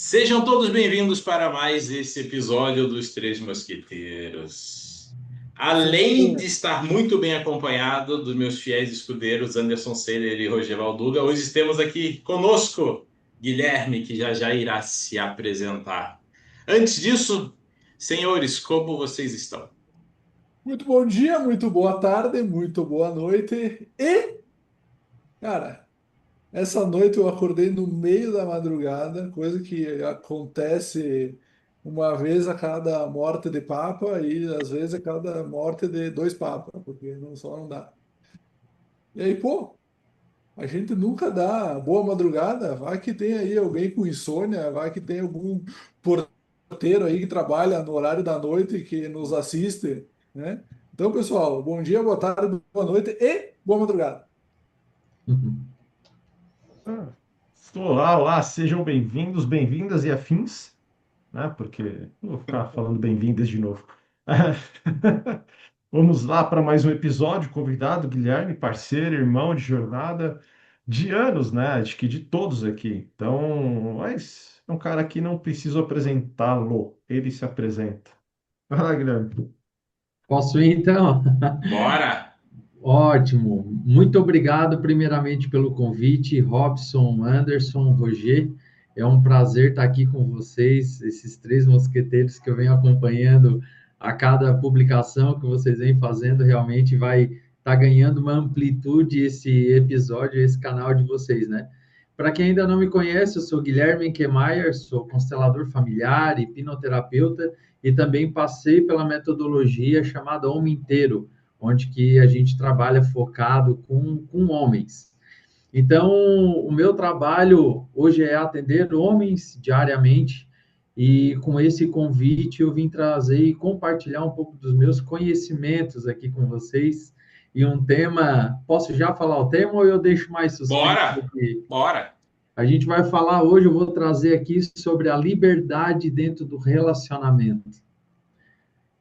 Sejam todos bem-vindos para mais esse episódio dos Três Mosqueteiros. Além de Sim, estar muito bem acompanhado dos meus fiéis escudeiros Anderson Seller e Roger Valduga, hoje temos aqui conosco Guilherme, que já irá se apresentar. Antes disso, senhores, como vocês estão? muito bom dia, muito boa tarde, muito boa noite. Cara, essa noite eu acordei no meio da madrugada, coisa que acontece uma vez a cada morte de papa e às vezes a cada morte de dois papas, porque não só não dá. E aí, pô, a gente nunca dá boa madrugada, vai que tem aí alguém com insônia, vai que tem algum porteiro aí que trabalha no horário da noite que nos assiste, né? Então, pessoal, bom dia, boa tarde, boa noite e boa madrugada. Uhum. Olá, olá, sejam bem-vindos, bem-vindas e afins, né? Porque não vou ficar falando bem-vindas de novo. Vamos lá para mais um episódio. Convidado, Guilherme, parceiro, irmão de jornada, de anos, né? Acho que de todos aqui. Então, mas é um cara que não preciso apresentá-lo, ele se apresenta. Vai lá, Guilherme. Posso ir então? Bora! Ótimo. Muito obrigado, primeiramente, pelo convite, Robson, Anderson, Roger. É um prazer estar aqui com vocês, esses três mosqueteiros que eu venho acompanhando a cada publicação que vocês vêm fazendo. Realmente vai estar ganhando uma amplitude esse episódio, esse canal de vocês, né? Para quem ainda não me conhece, eu sou Guilherme Kemaier, sou constelador familiar, hipnoterapeuta e também passei pela metodologia chamada Homem Inteiro, onde que a gente trabalha focado com homens. Então, o meu trabalho hoje é atender homens diariamente, e com esse convite eu vim trazer e compartilhar um pouco dos meus conhecimentos aqui com vocês. E um tema, posso já falar o tema ou eu deixo mais suspense Bora! aqui? Bora! A gente vai falar hoje, eu vou trazer aqui sobre a liberdade dentro do relacionamento.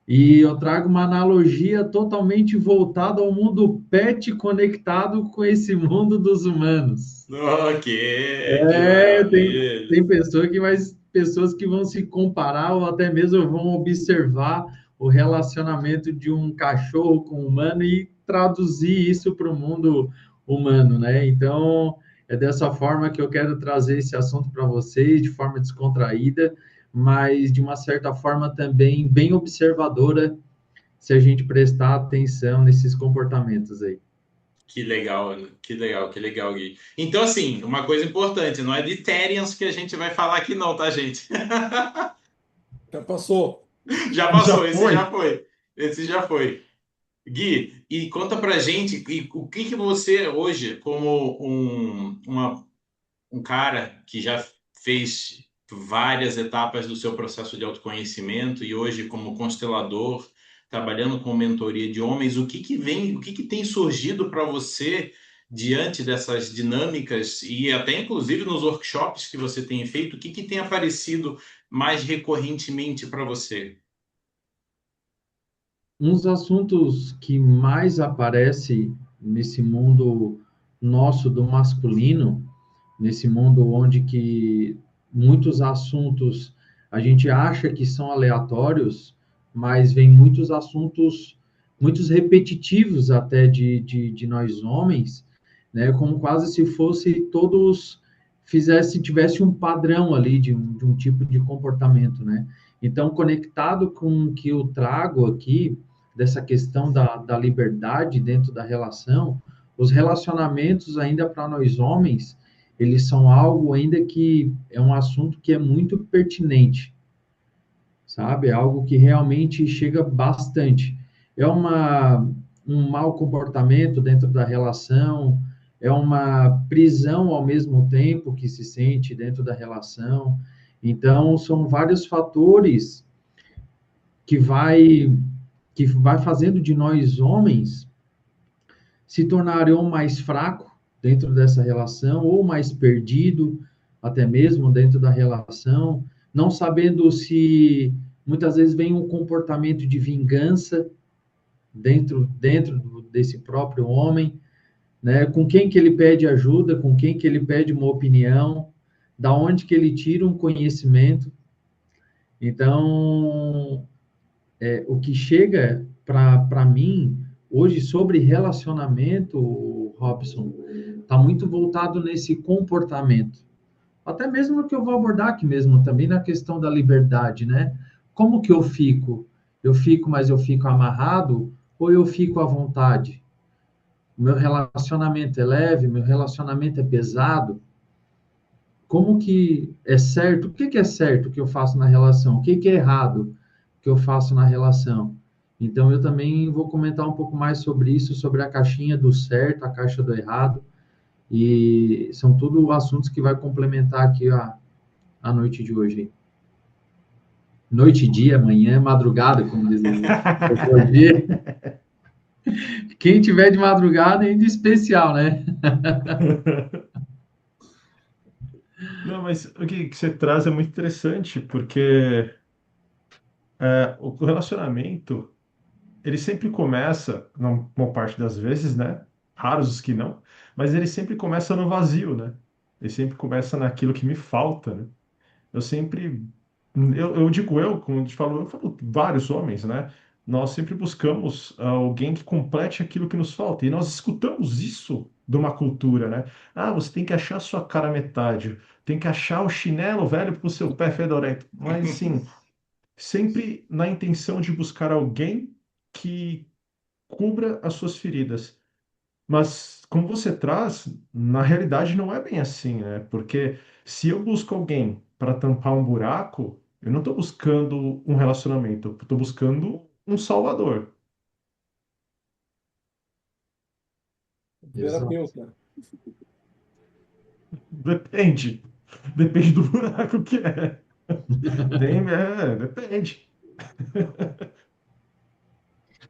E eu trago uma analogia totalmente voltada ao mundo pet conectado com esse mundo dos humanos. Ok, que É, maravilha! tem pessoas que vão se comparar ou até mesmo vão observar o relacionamento de um cachorro com um humano e traduzir isso para o mundo humano, né? Então, é dessa forma que eu quero trazer esse assunto para vocês, de forma descontraída, mas de uma certa forma também bem observadora, se a gente prestar atenção nesses comportamentos aí. Que legal, que legal, que legal, Gui. Então, assim, uma coisa importante, não é de Therians que a gente vai falar aqui não, tá, gente? Já passou. Já Já passou, esse já foi? foi. Esse já foi. Gui, e conta pra gente o que que você hoje, como um cara que já fez várias etapas do seu processo de autoconhecimento e hoje como constelador, trabalhando com mentoria de homens, o que que vem, o que que tem surgido para você diante dessas dinâmicas e até inclusive nos workshops que você tem feito, o que que tem aparecido mais recorrentemente para você? Um dos assuntos que mais aparece nesse mundo nosso do masculino, nesse mundo onde que muitos assuntos a gente acha que são aleatórios, mas vem muitos assuntos, muitos repetitivos até de nós homens, né? Como quase se fosse todos tivesse um padrão ali de um tipo de comportamento, né? Então, conectado com o que eu trago aqui, dessa questão da liberdade dentro da relação, os relacionamentos ainda para nós homens, eles são algo ainda que é um assunto que é muito pertinente, sabe? É algo que realmente chega bastante. É um mau comportamento dentro da relação, é uma prisão ao mesmo tempo que se sente dentro da relação. Então, são vários fatores que vai que vai fazendo de nós homens se tornarem ou mais fraco dentro dessa relação ou mais perdido até mesmo dentro da relação, não sabendo se muitas vezes vem um comportamento de vingança dentro desse próprio homem, né? Com quem que ele pede ajuda, com quem que ele pede uma opinião, da onde que ele tira um conhecimento. Então, o que chega para mim hoje sobre relacionamento, Robson, está muito voltado nesse comportamento. Até mesmo no que eu vou abordar aqui mesmo, também na questão da liberdade, né? Como que eu fico? Eu fico, mas eu fico amarrado ou eu fico à vontade? O meu relacionamento é leve, meu relacionamento é pesado? Como que é certo? O que que é certo que eu faço na relação? O que que é errado que eu faço na relação? Então, eu também vou comentar um pouco mais sobre isso, sobre a caixinha do certo, a caixa do errado, e são tudo assuntos que vai complementar aqui a noite de hoje. Noite, dia, manhã, madrugada, como dizem hoje. Quem tiver de madrugada ainda é especial, né? Não, mas o que você traz é muito interessante, porque o relacionamento, ele sempre começa, na uma parte das vezes, né? Raros os que não, mas ele sempre começa no vazio, né? Ele sempre começa naquilo que me falta, né? Eu sempre, eu digo como a gente falou, eu falo vários homens, né? Nós sempre buscamos alguém que complete aquilo que nos falta. E nós escutamos isso de uma cultura, né? Ah, você tem que achar a sua cara metade, tem que achar o chinelo velho para o seu pé fedorento. Mas, assim, sempre na intenção de buscar alguém que cubra as suas feridas. Mas, como você traz, na realidade não é bem assim, né? Porque se eu busco alguém para tampar um buraco, eu não estou buscando um relacionamento, eu estou buscando um salvador. Exato. Terapeuta. Depende. Depende do buraco que é. Depende.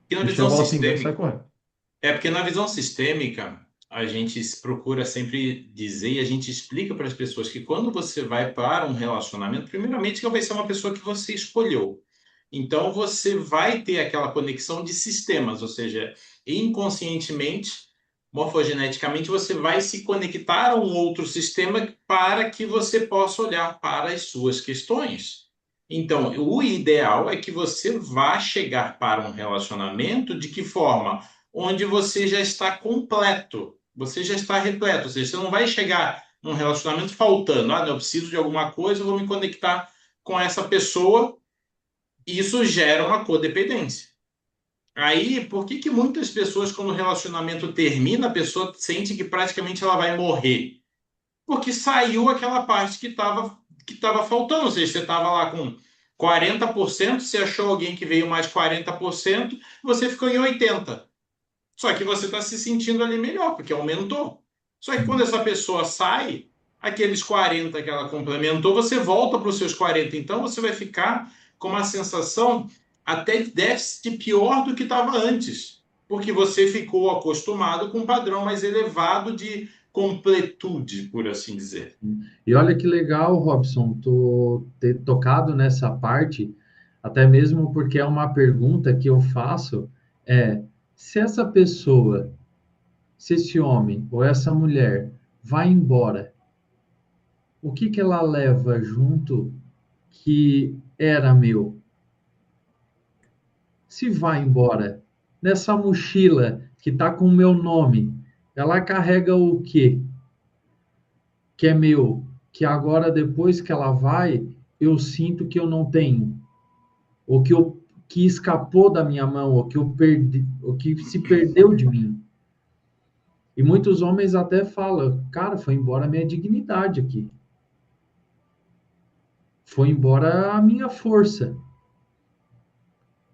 E na Se tiver visão bola pingando, sai sistêmica, correndo. porque na visão sistêmica, a gente procura sempre dizer e a gente explica para as pessoas que quando você vai para um relacionamento, primeiramente que vai ser uma pessoa que você escolheu. Então você vai ter aquela conexão de sistemas, ou seja, inconscientemente, morfogeneticamente, você vai se conectar a um outro sistema para que você possa olhar para as suas questões. Então, o ideal é que você vá chegar para um relacionamento de que forma? Onde você já está completo, você já está repleto, ou seja, você não vai chegar num relacionamento faltando, não, eu preciso de alguma coisa, eu vou me conectar com essa pessoa, e isso gera uma codependência. Aí, por que que muitas pessoas, quando o relacionamento termina, a pessoa sente que praticamente ela vai morrer? Porque saiu aquela parte que estava faltando, ou seja, você estava lá com 40%, você achou alguém que veio mais 40%, você ficou em 80%. Só que você está se sentindo ali melhor, porque aumentou. Só que quando essa pessoa sai, aqueles 40 que ela complementou, você volta para os seus 40. Então você vai ficar com uma sensação até de déficit pior do que estava antes. Porque você ficou acostumado com um padrão mais elevado de completude, por assim dizer. E olha que legal, Robson, tu ter tocado nessa parte, até mesmo porque é uma pergunta que eu faço, se essa pessoa, se esse homem ou essa mulher vai embora, o que que ela leva junto que era meu? Se vai embora, nessa mochila que está com o meu nome, ela carrega o quê? Que é meu, que agora depois que ela vai, eu sinto que eu não tenho, ou que escapou da minha mão, ou que eu perdi, ou que se perdeu de mim. E muitos homens até falam, cara, foi embora a minha dignidade aqui. Foi embora a minha força.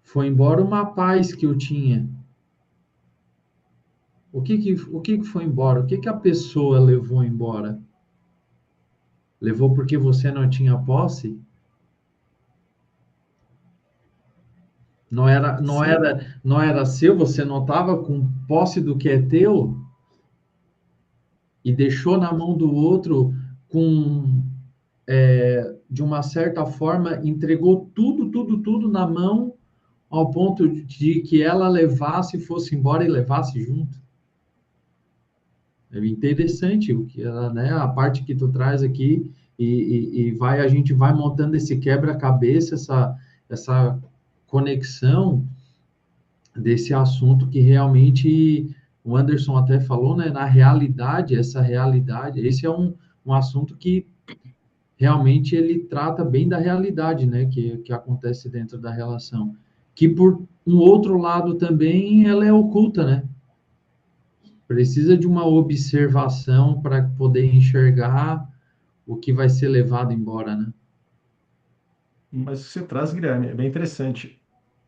Foi embora uma paz que eu tinha. O que foi embora? O que que a pessoa levou embora? Levou porque você não tinha posse? Sim. Não era seu, você não estava com posse do que é teu e deixou na mão do outro com, de uma certa forma, entregou tudo, tudo, tudo na mão ao ponto de que ela levasse, fosse embora e levasse junto. É interessante o que ela, né, a parte que tu traz aqui a gente vai montando esse quebra-cabeça, essa conexão desse assunto que realmente o Anderson até falou, né? Na realidade, esse é um assunto que realmente ele trata bem da realidade, né? Que acontece dentro da relação. Que por um outro lado também ela é oculta, né? Precisa de uma observação para poder enxergar o que vai ser levado embora, né? Mas o que você traz, Guilherme, é bem interessante.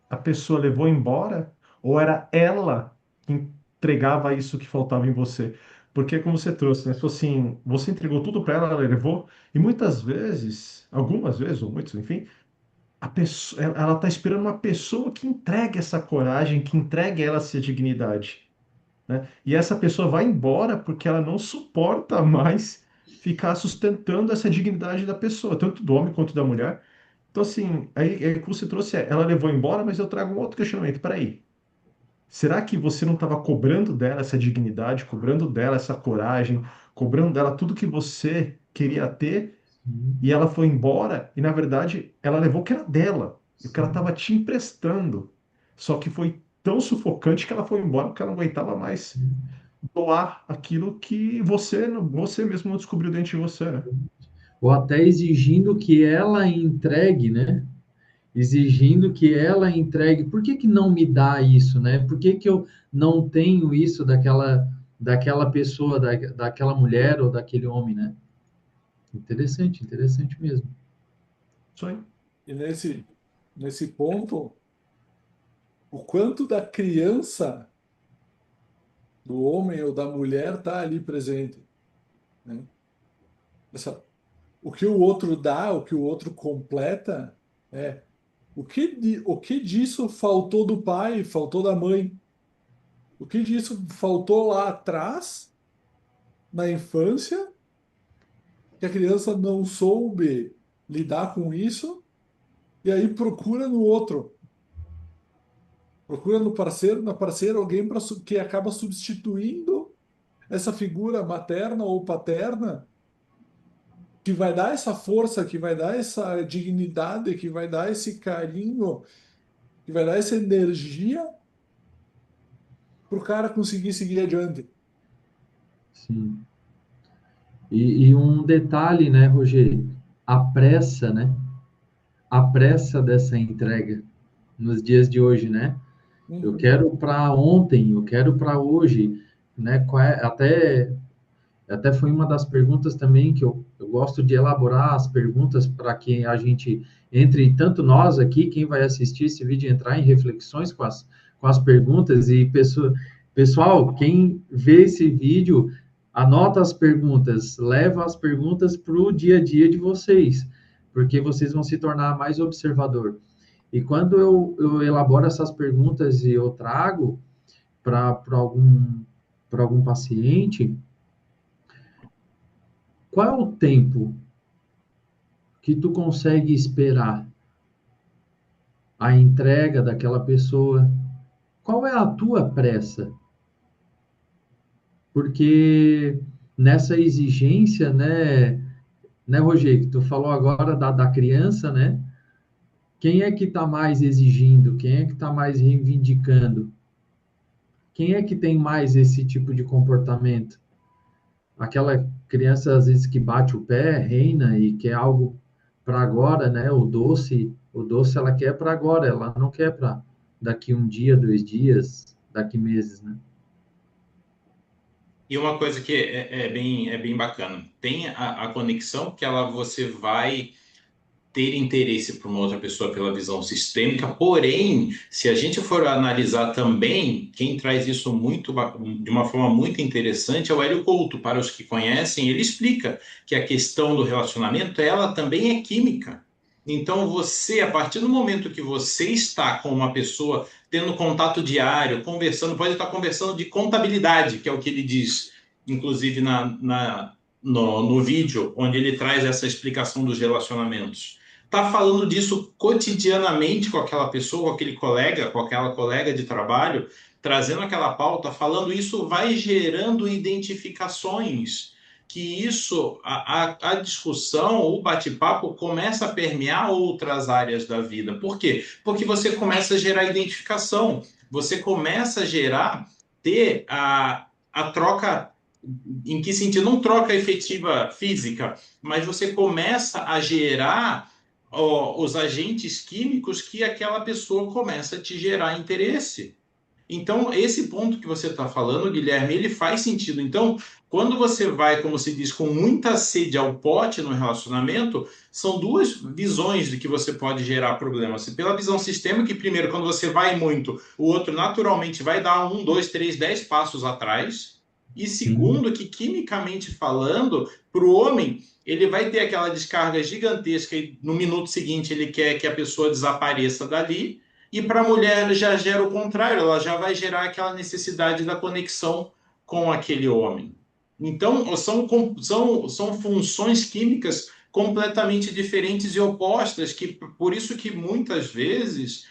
A pessoa levou embora ou era ela que entregava isso que faltava em você? Porque, como você trouxe, né? Se fosse assim, você entregou tudo para ela, ela levou, e muitas vezes, algumas vezes, ou muitos, enfim, a pessoa, ela está esperando uma pessoa que entregue essa coragem, que entregue a ela essa dignidade, né? E essa pessoa vai embora porque ela não suporta mais ficar sustentando essa dignidade da pessoa, tanto do homem quanto da mulher. Então, assim, aí que você trouxe, ela levou embora, mas eu trago um outro questionamento. Peraí, será que você não estava cobrando dela essa dignidade, cobrando dela essa coragem, cobrando dela tudo que você queria ter, e ela foi embora, e na verdade ela levou o que era dela, e o que ela estava te emprestando. Só que foi tão sufocante que ela foi embora porque ela não aguentava mais doar aquilo que você mesmo não descobriu dentro de você, né? Ou até exigindo que ela entregue, né? Exigindo que ela entregue. Por que que não me dá isso, né? Por que que eu não tenho isso daquela pessoa, daquela mulher ou daquele homem, né? Interessante, interessante mesmo. Isso aí. E nesse ponto, o quanto da criança, do homem ou da mulher, está ali presente, né? O que o outro dá, o que o outro completa, é o que disso faltou do pai, faltou da mãe, o que disso faltou lá atrás, na infância, que a criança não soube lidar com isso, e aí procura no outro, procura no parceiro, na parceira, alguém que acaba substituindo essa figura materna ou paterna, que vai dar essa força, que vai dar essa dignidade, que vai dar esse carinho, que vai dar essa energia para o cara conseguir seguir adiante. Sim. E um detalhe, né, Rogério? A pressa, né? A pressa dessa entrega nos dias de hoje, né? Eu Uhum. quero para ontem, eu quero para hoje, né? Até foi uma das perguntas também que eu gosto de elaborar as perguntas para que a gente entre, tanto nós aqui, quem vai assistir esse vídeo, entrar em reflexões com as perguntas e pessoal, quem vê esse vídeo, anota as perguntas, leva as perguntas para o dia a dia de vocês, porque vocês vão se tornar mais observador. E quando eu elaboro essas perguntas e eu trago para algum paciente, qual é o tempo que tu consegue esperar a entrega daquela pessoa? Qual é a tua pressa? Porque nessa exigência, né, Roger, que tu falou agora da criança, né? Quem é que está mais exigindo? Quem é que está mais reivindicando? Quem é que tem mais esse tipo de comportamento? Aquela criança, às vezes, que bate o pé, reina e quer algo para agora, né? O doce ela quer para agora, ela não quer para daqui um dia, 2 dias, daqui meses, né? E uma coisa que é bem bacana, tem a conexão que você vai ter interesse por uma outra pessoa pela visão sistêmica, porém, se a gente for analisar também, quem traz isso de uma forma muito interessante é o Hélio Couto. Para os que conhecem, ele explica que a questão do relacionamento, ela também é química. Então, você, a partir do momento que você está com uma pessoa tendo contato diário, conversando, pode estar conversando de contabilidade, que é o que ele diz, inclusive no vídeo, onde ele traz essa explicação dos relacionamentos, tá falando disso cotidianamente com aquela pessoa, com aquele colega, com aquela colega de trabalho, trazendo aquela pauta, falando isso vai gerando identificações. que isso, a discussão, o bate-papo começa a permear outras áreas da vida. Por quê? Porque você começa a gerar identificação, você começa a gerar, ter a troca, em que sentido? Não troca efetiva física, mas você começa a gerar os agentes químicos que aquela pessoa começa a te gerar interesse. Então, esse ponto que você está falando, Guilherme, ele faz sentido. Então, quando você vai, como se diz, com muita sede ao pote no relacionamento, são duas visões de que você pode gerar problemas. Pela visão sistêmica, que primeiro, quando você vai muito, o outro naturalmente vai dar 1, 2, 3, 10 passos atrás. E Sim, segundo, que quimicamente falando, para o homem, ele vai ter aquela descarga gigantesca e no minuto seguinte ele quer que a pessoa desapareça dali. E para a mulher já gera o contrário, ela já vai gerar aquela necessidade da conexão com aquele homem. Então, são funções químicas completamente diferentes e opostas, que por isso que muitas vezes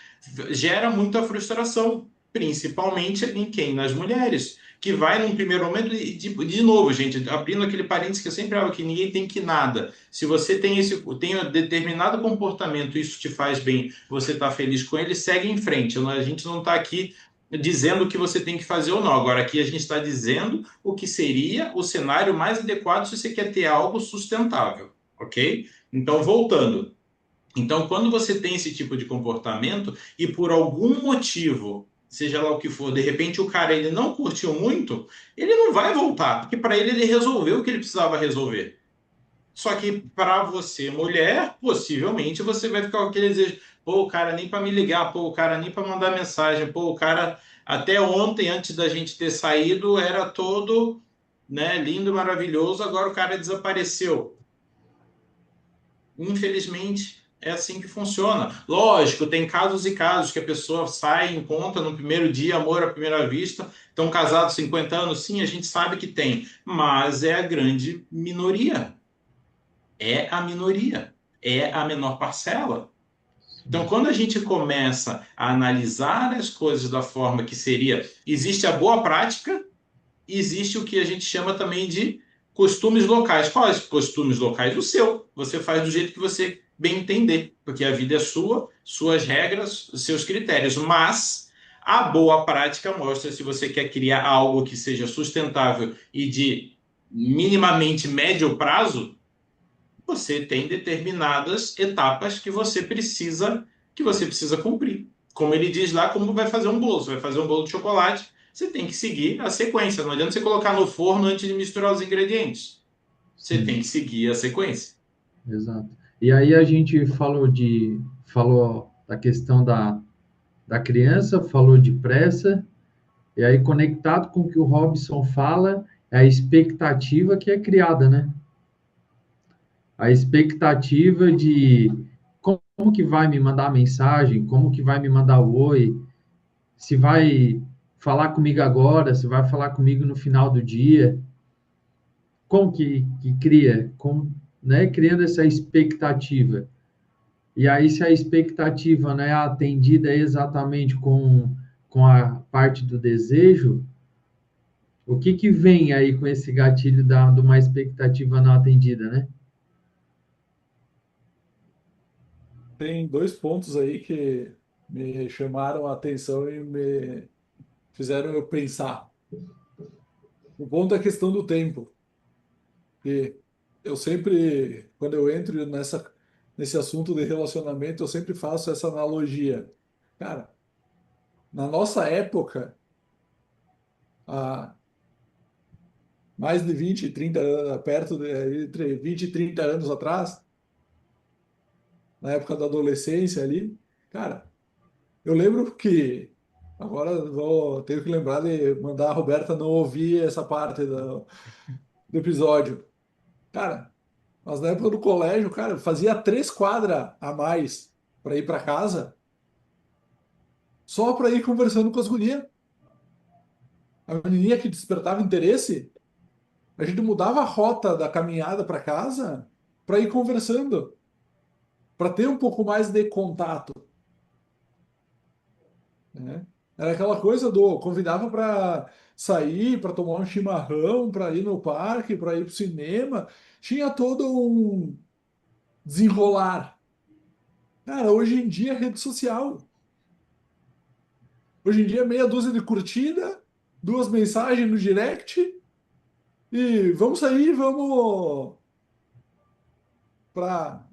gera muita frustração, principalmente em quem? Nas mulheres, que vai num primeiro momento, e de novo, gente, abrindo aquele parênteses que eu sempre falo, que ninguém tem que nada. Se você tem um determinado comportamento, isso te faz bem, você está feliz com ele, segue em frente. A gente não está aqui dizendo o que você tem que fazer ou não. Agora, aqui a gente está dizendo o que seria o cenário mais adequado se você quer ter algo sustentável, ok? Então, voltando. Então, quando você tem esse tipo de comportamento e por algum motivo, seja lá o que for, de repente o cara ele não curtiu muito, ele não vai voltar, porque para ele resolveu o que ele precisava resolver. Só que para você, mulher, possivelmente você vai ficar com aquele desejo, pô, o cara nem para me ligar, pô, o cara nem para mandar mensagem, pô, o cara até ontem, antes da gente ter saído, era todo, né, lindo, maravilhoso, agora o cara desapareceu. Infelizmente, é assim que funciona. Lógico, tem casos e casos que a pessoa sai, encontra no primeiro dia, amor à primeira vista, estão casados 50 anos, sim, a gente sabe que tem, mas é a grande minoria. É a minoria, é a menor parcela. Então, sim, quando a gente começa a analisar as coisas da forma que seria, existe a boa prática, existe o que a gente chama também de costumes locais. Quais costumes locais? O seu. Você faz do jeito que você bem entender, porque a vida é sua, suas regras, seus critérios. Mas a boa prática mostra se você quer criar algo que seja sustentável e de minimamente médio prazo, você tem determinadas etapas que você precisa cumprir. Como ele diz lá, como vai fazer um bolo. Você vai fazer um bolo de chocolate, você tem que seguir a sequência. Não adianta você colocar no forno antes de misturar os ingredientes. Você tem sim, que seguir a sequência. exato. E aí a gente falou da questão da criança, falou de pressa, e aí conectado com o que o Robson fala, é a expectativa que é criada, né? A expectativa de como que vai me mandar mensagem, como que vai me mandar o oi, se vai falar comigo agora, se vai falar comigo no final do dia, como que cria, como, né, criando essa expectativa. E aí, se a expectativa não é atendida exatamente com a parte do desejo, o que vem aí com esse gatilho de uma expectativa não atendida, né? Tem dois pontos aí que me chamaram a atenção e me fizeram eu pensar. O ponto é a questão do tempo. E eu sempre, quando eu entro nesse assunto de relacionamento, eu sempre faço essa analogia. Cara, na nossa época, há mais de 20, 30 anos, entre 20 e 30 anos atrás, na época da adolescência ali, cara, eu lembro que, agora tenho que lembrar de mandar a Roberta não ouvir essa parte do episódio. Cara, mas na época do colégio, cara, eu fazia 3 quadras a mais para ir para casa, só para ir conversando com as gurias. A menininha que despertava interesse, a gente mudava a rota da caminhada para casa para ir conversando, para ter um pouco mais de contato, né? Era aquela coisa do convidava para sair, para tomar um chimarrão, para ir no parque, para ir pro cinema. Tinha todo um desenrolar. Cara, hoje em dia é rede social. Hoje em dia é meia dúzia de curtida, duas mensagens no direct e vamos sair, vamos para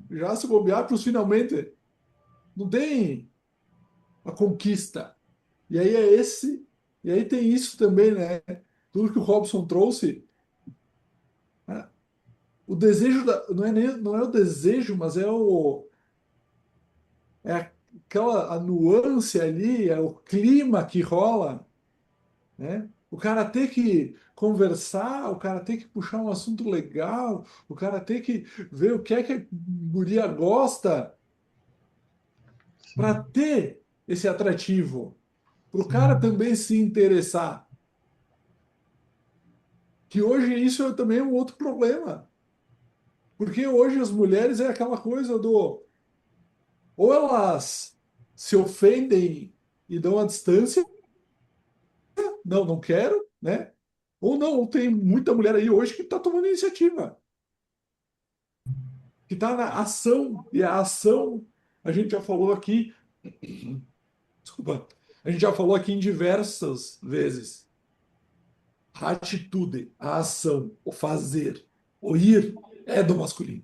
já se bobear para os finalmente. Não tem a conquista. E aí é esse, e aí tem isso também, né? Tudo que o Robson trouxe, né? O desejo não é nem, não é o desejo, mas é aquela a nuance ali, é o clima que rola, né? O cara ter que conversar, o cara ter que puxar um assunto legal, o cara ter que ver o que a guria gosta para Sim, ter esse atrativo, para o cara sim, também se interessar. Que hoje isso é também um outro problema, porque hoje as mulheres é aquela coisa do ou elas se ofendem e dão a distância, não, não quero, né? Ou não, tem muita mulher aí hoje que está tomando iniciativa, que está na ação, e a ação, a gente já falou aqui, desculpa, a gente já falou aqui em diversas vezes. A atitude, a ação, o fazer, o ir é do masculino.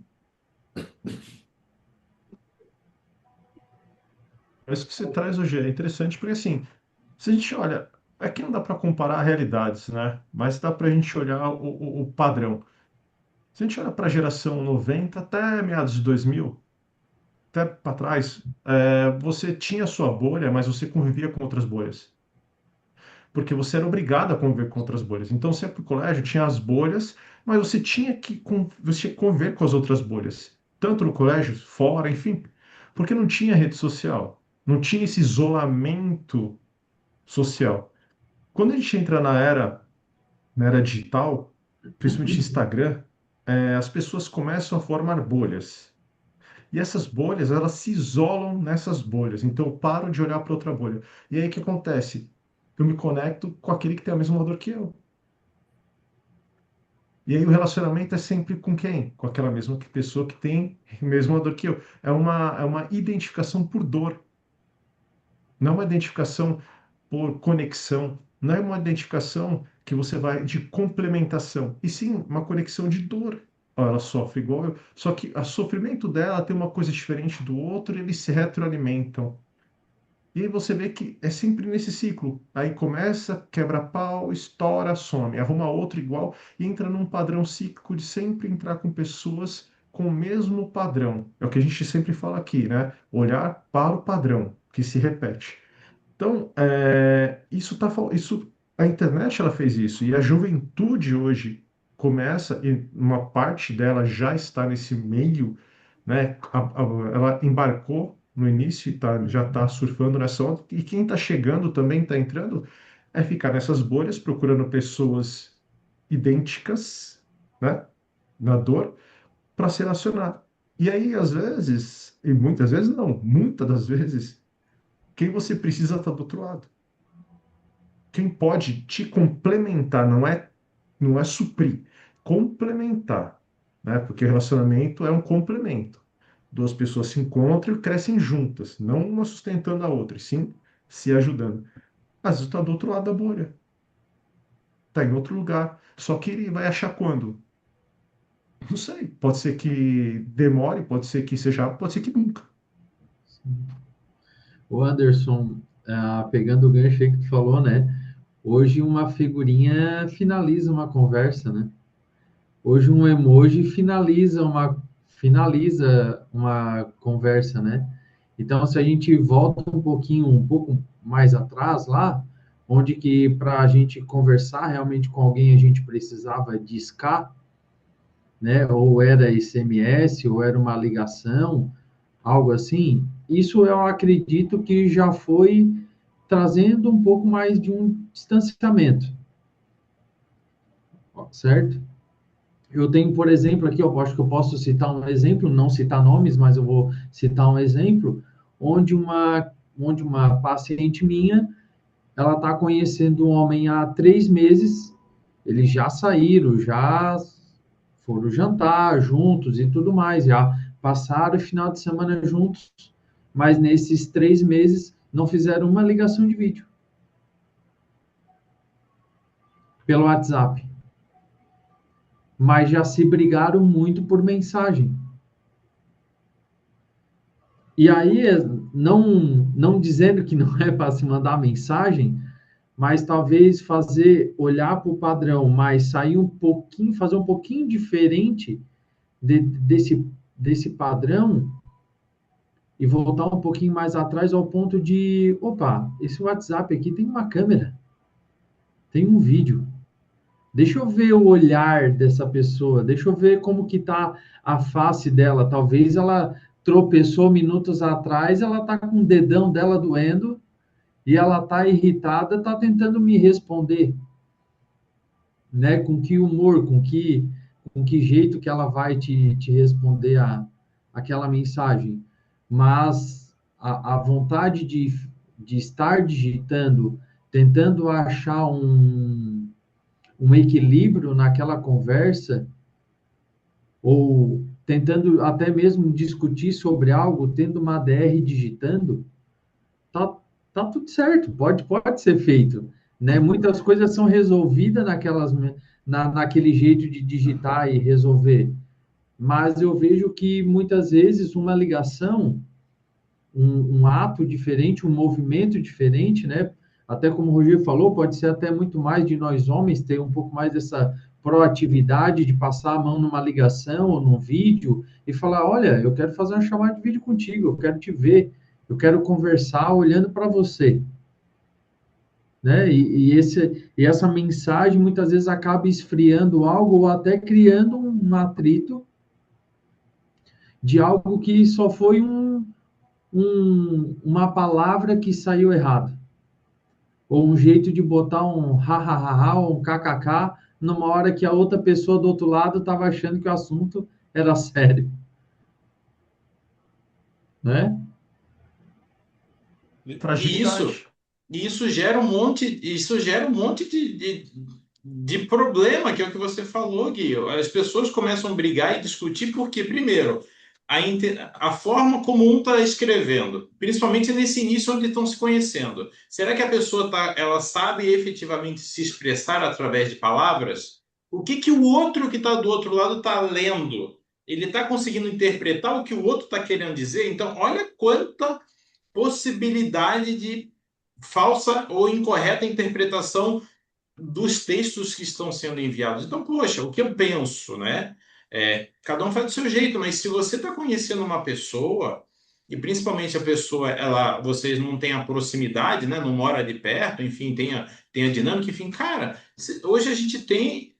Isso que você traz hoje é interessante, porque assim, se a gente olha, aqui não dá para comparar realidades, né? Mas dá para a gente olhar o padrão. Se a gente olha para a geração 90 até meados de 2000, até para trás, você tinha a sua bolha, mas você convivia com outras bolhas. Porque você era obrigado a conviver com outras bolhas. Então, sempre no colégio tinha as bolhas, mas você tinha que você tinha que conviver com as outras bolhas. Tanto no colégio, fora, enfim. Porque não tinha rede social. Não tinha esse isolamento social. Quando a gente entra na era digital, principalmente Instagram, as pessoas começam a formar bolhas. E essas bolhas, elas se isolam nessas bolhas. Então eu paro de olhar para outra bolha. E aí o que acontece? Eu me conecto com aquele que tem a mesma dor que eu. E aí o relacionamento é sempre com quem? Com aquela mesma pessoa que tem a mesma dor que eu. É uma identificação por dor. Não é uma identificação por conexão. Não é uma identificação que você vai de complementação. E sim uma conexão de dor. Ó, ela sofre igual eu. Só que o sofrimento dela tem uma coisa diferente do outro e eles se retroalimentam. E aí você vê que é sempre nesse ciclo. Aí começa, quebra pau, estoura, some, arruma outro igual e entra num padrão cíclico de sempre entrar com pessoas com o mesmo padrão. É o que a gente sempre fala aqui, né? Olhar para o padrão que se repete. Então, isso, a internet ela fez isso e a juventude hoje começa e uma parte dela já está nesse meio, né? Ela embarcou no início e já está surfando nessa onda e quem está chegando também está entrando é ficar nessas bolhas procurando pessoas idênticas, né? Na dor para se relacionar. E aí, às vezes, e muitas vezes não, muitas das vezes, quem você precisa está do outro lado. Quem pode te complementar, não é suprir, complementar, né? Porque relacionamento é um complemento. Duas pessoas se encontram e crescem juntas, não uma sustentando a outra, e sim se ajudando. Às vezes está do outro lado da bolha, está em outro lugar. Só que ele vai achar quando? Não sei. Pode ser que demore, pode ser que seja, pode ser que nunca. sim. O Anderson, pegando o gancho aí que tu falou, né? Hoje uma figurinha finaliza uma conversa, né? Hoje um emoji finaliza uma conversa, né? Então, se a gente volta um pouco mais atrás lá, onde que para a gente conversar realmente com alguém a gente precisava discar, né? Ou era SMS, ou era uma ligação, algo assim. Isso eu acredito que já foi trazendo um pouco mais de um distanciamento, certo? Eu tenho, por exemplo, aqui, eu acho que eu posso citar um exemplo, não citar nomes, mas eu vou citar um exemplo, onde uma onde uma paciente minha, ela está conhecendo um homem há 3 meses, eles já saíram, já foram jantar juntos e tudo mais, já passaram o final de semana juntos, mas nesses 3 meses não fizeram uma ligação de vídeo pelo WhatsApp, mas já se brigaram muito por mensagem. E aí, não dizendo que não é para se mandar mensagem, mas talvez olhar para o padrão, mas sair um pouquinho, fazer um pouquinho diferente desse padrão e voltar um pouquinho mais atrás ao ponto de, opa, esse WhatsApp aqui tem uma câmera, tem um vídeo. Deixa eu ver o olhar dessa pessoa, deixa eu ver como que tá a face dela. Talvez ela tropeçou minutos atrás, ela tá com o dedão dela doendo e ela tá irritada, tá tentando me responder, né? Com que humor, com que jeito que ela vai te responder aquela mensagem. Mas a vontade de estar digitando, tentando achar um equilíbrio naquela conversa, ou tentando até mesmo discutir sobre algo, tendo uma DR digitando, tá, tá tudo certo, pode ser feito, né? Muitas coisas são resolvidas naquele jeito de digitar e resolver, mas eu vejo que muitas vezes uma ligação, um ato diferente, um movimento diferente, né? Até como o Rogério falou, pode ser até muito mais de nós homens ter um pouco mais dessa proatividade de passar a mão numa ligação ou num vídeo e falar, olha, eu quero fazer uma chamada de vídeo contigo, eu quero te ver, eu quero conversar olhando para você, né? E essa mensagem muitas vezes acaba esfriando algo ou até criando um atrito de algo que só foi uma palavra que saiu errado, ou um jeito de botar um ha ou um kkk numa hora que a outra pessoa do outro lado estava achando que o assunto era sério, né? E isso, Fragilidade. isso gera um monte de problema, que é o que você falou, Gui. As pessoas começam a brigar e discutir porque, primeiro, a forma como um está escrevendo, principalmente nesse início onde estão se conhecendo. Será que a pessoa ela sabe efetivamente se expressar através de palavras? O que o outro que está do outro lado está lendo? Ele está conseguindo interpretar o que o outro está querendo dizer? Então, olha quanta possibilidade de falsa ou incorreta interpretação dos textos que estão sendo enviados. Então, poxa, o que eu penso, né? Cada um faz do seu jeito, mas se você está conhecendo uma pessoa, e principalmente a pessoa, vocês não têm a proximidade, né? Não mora de perto, enfim, tem a dinâmica, enfim, cara, hoje a gente tem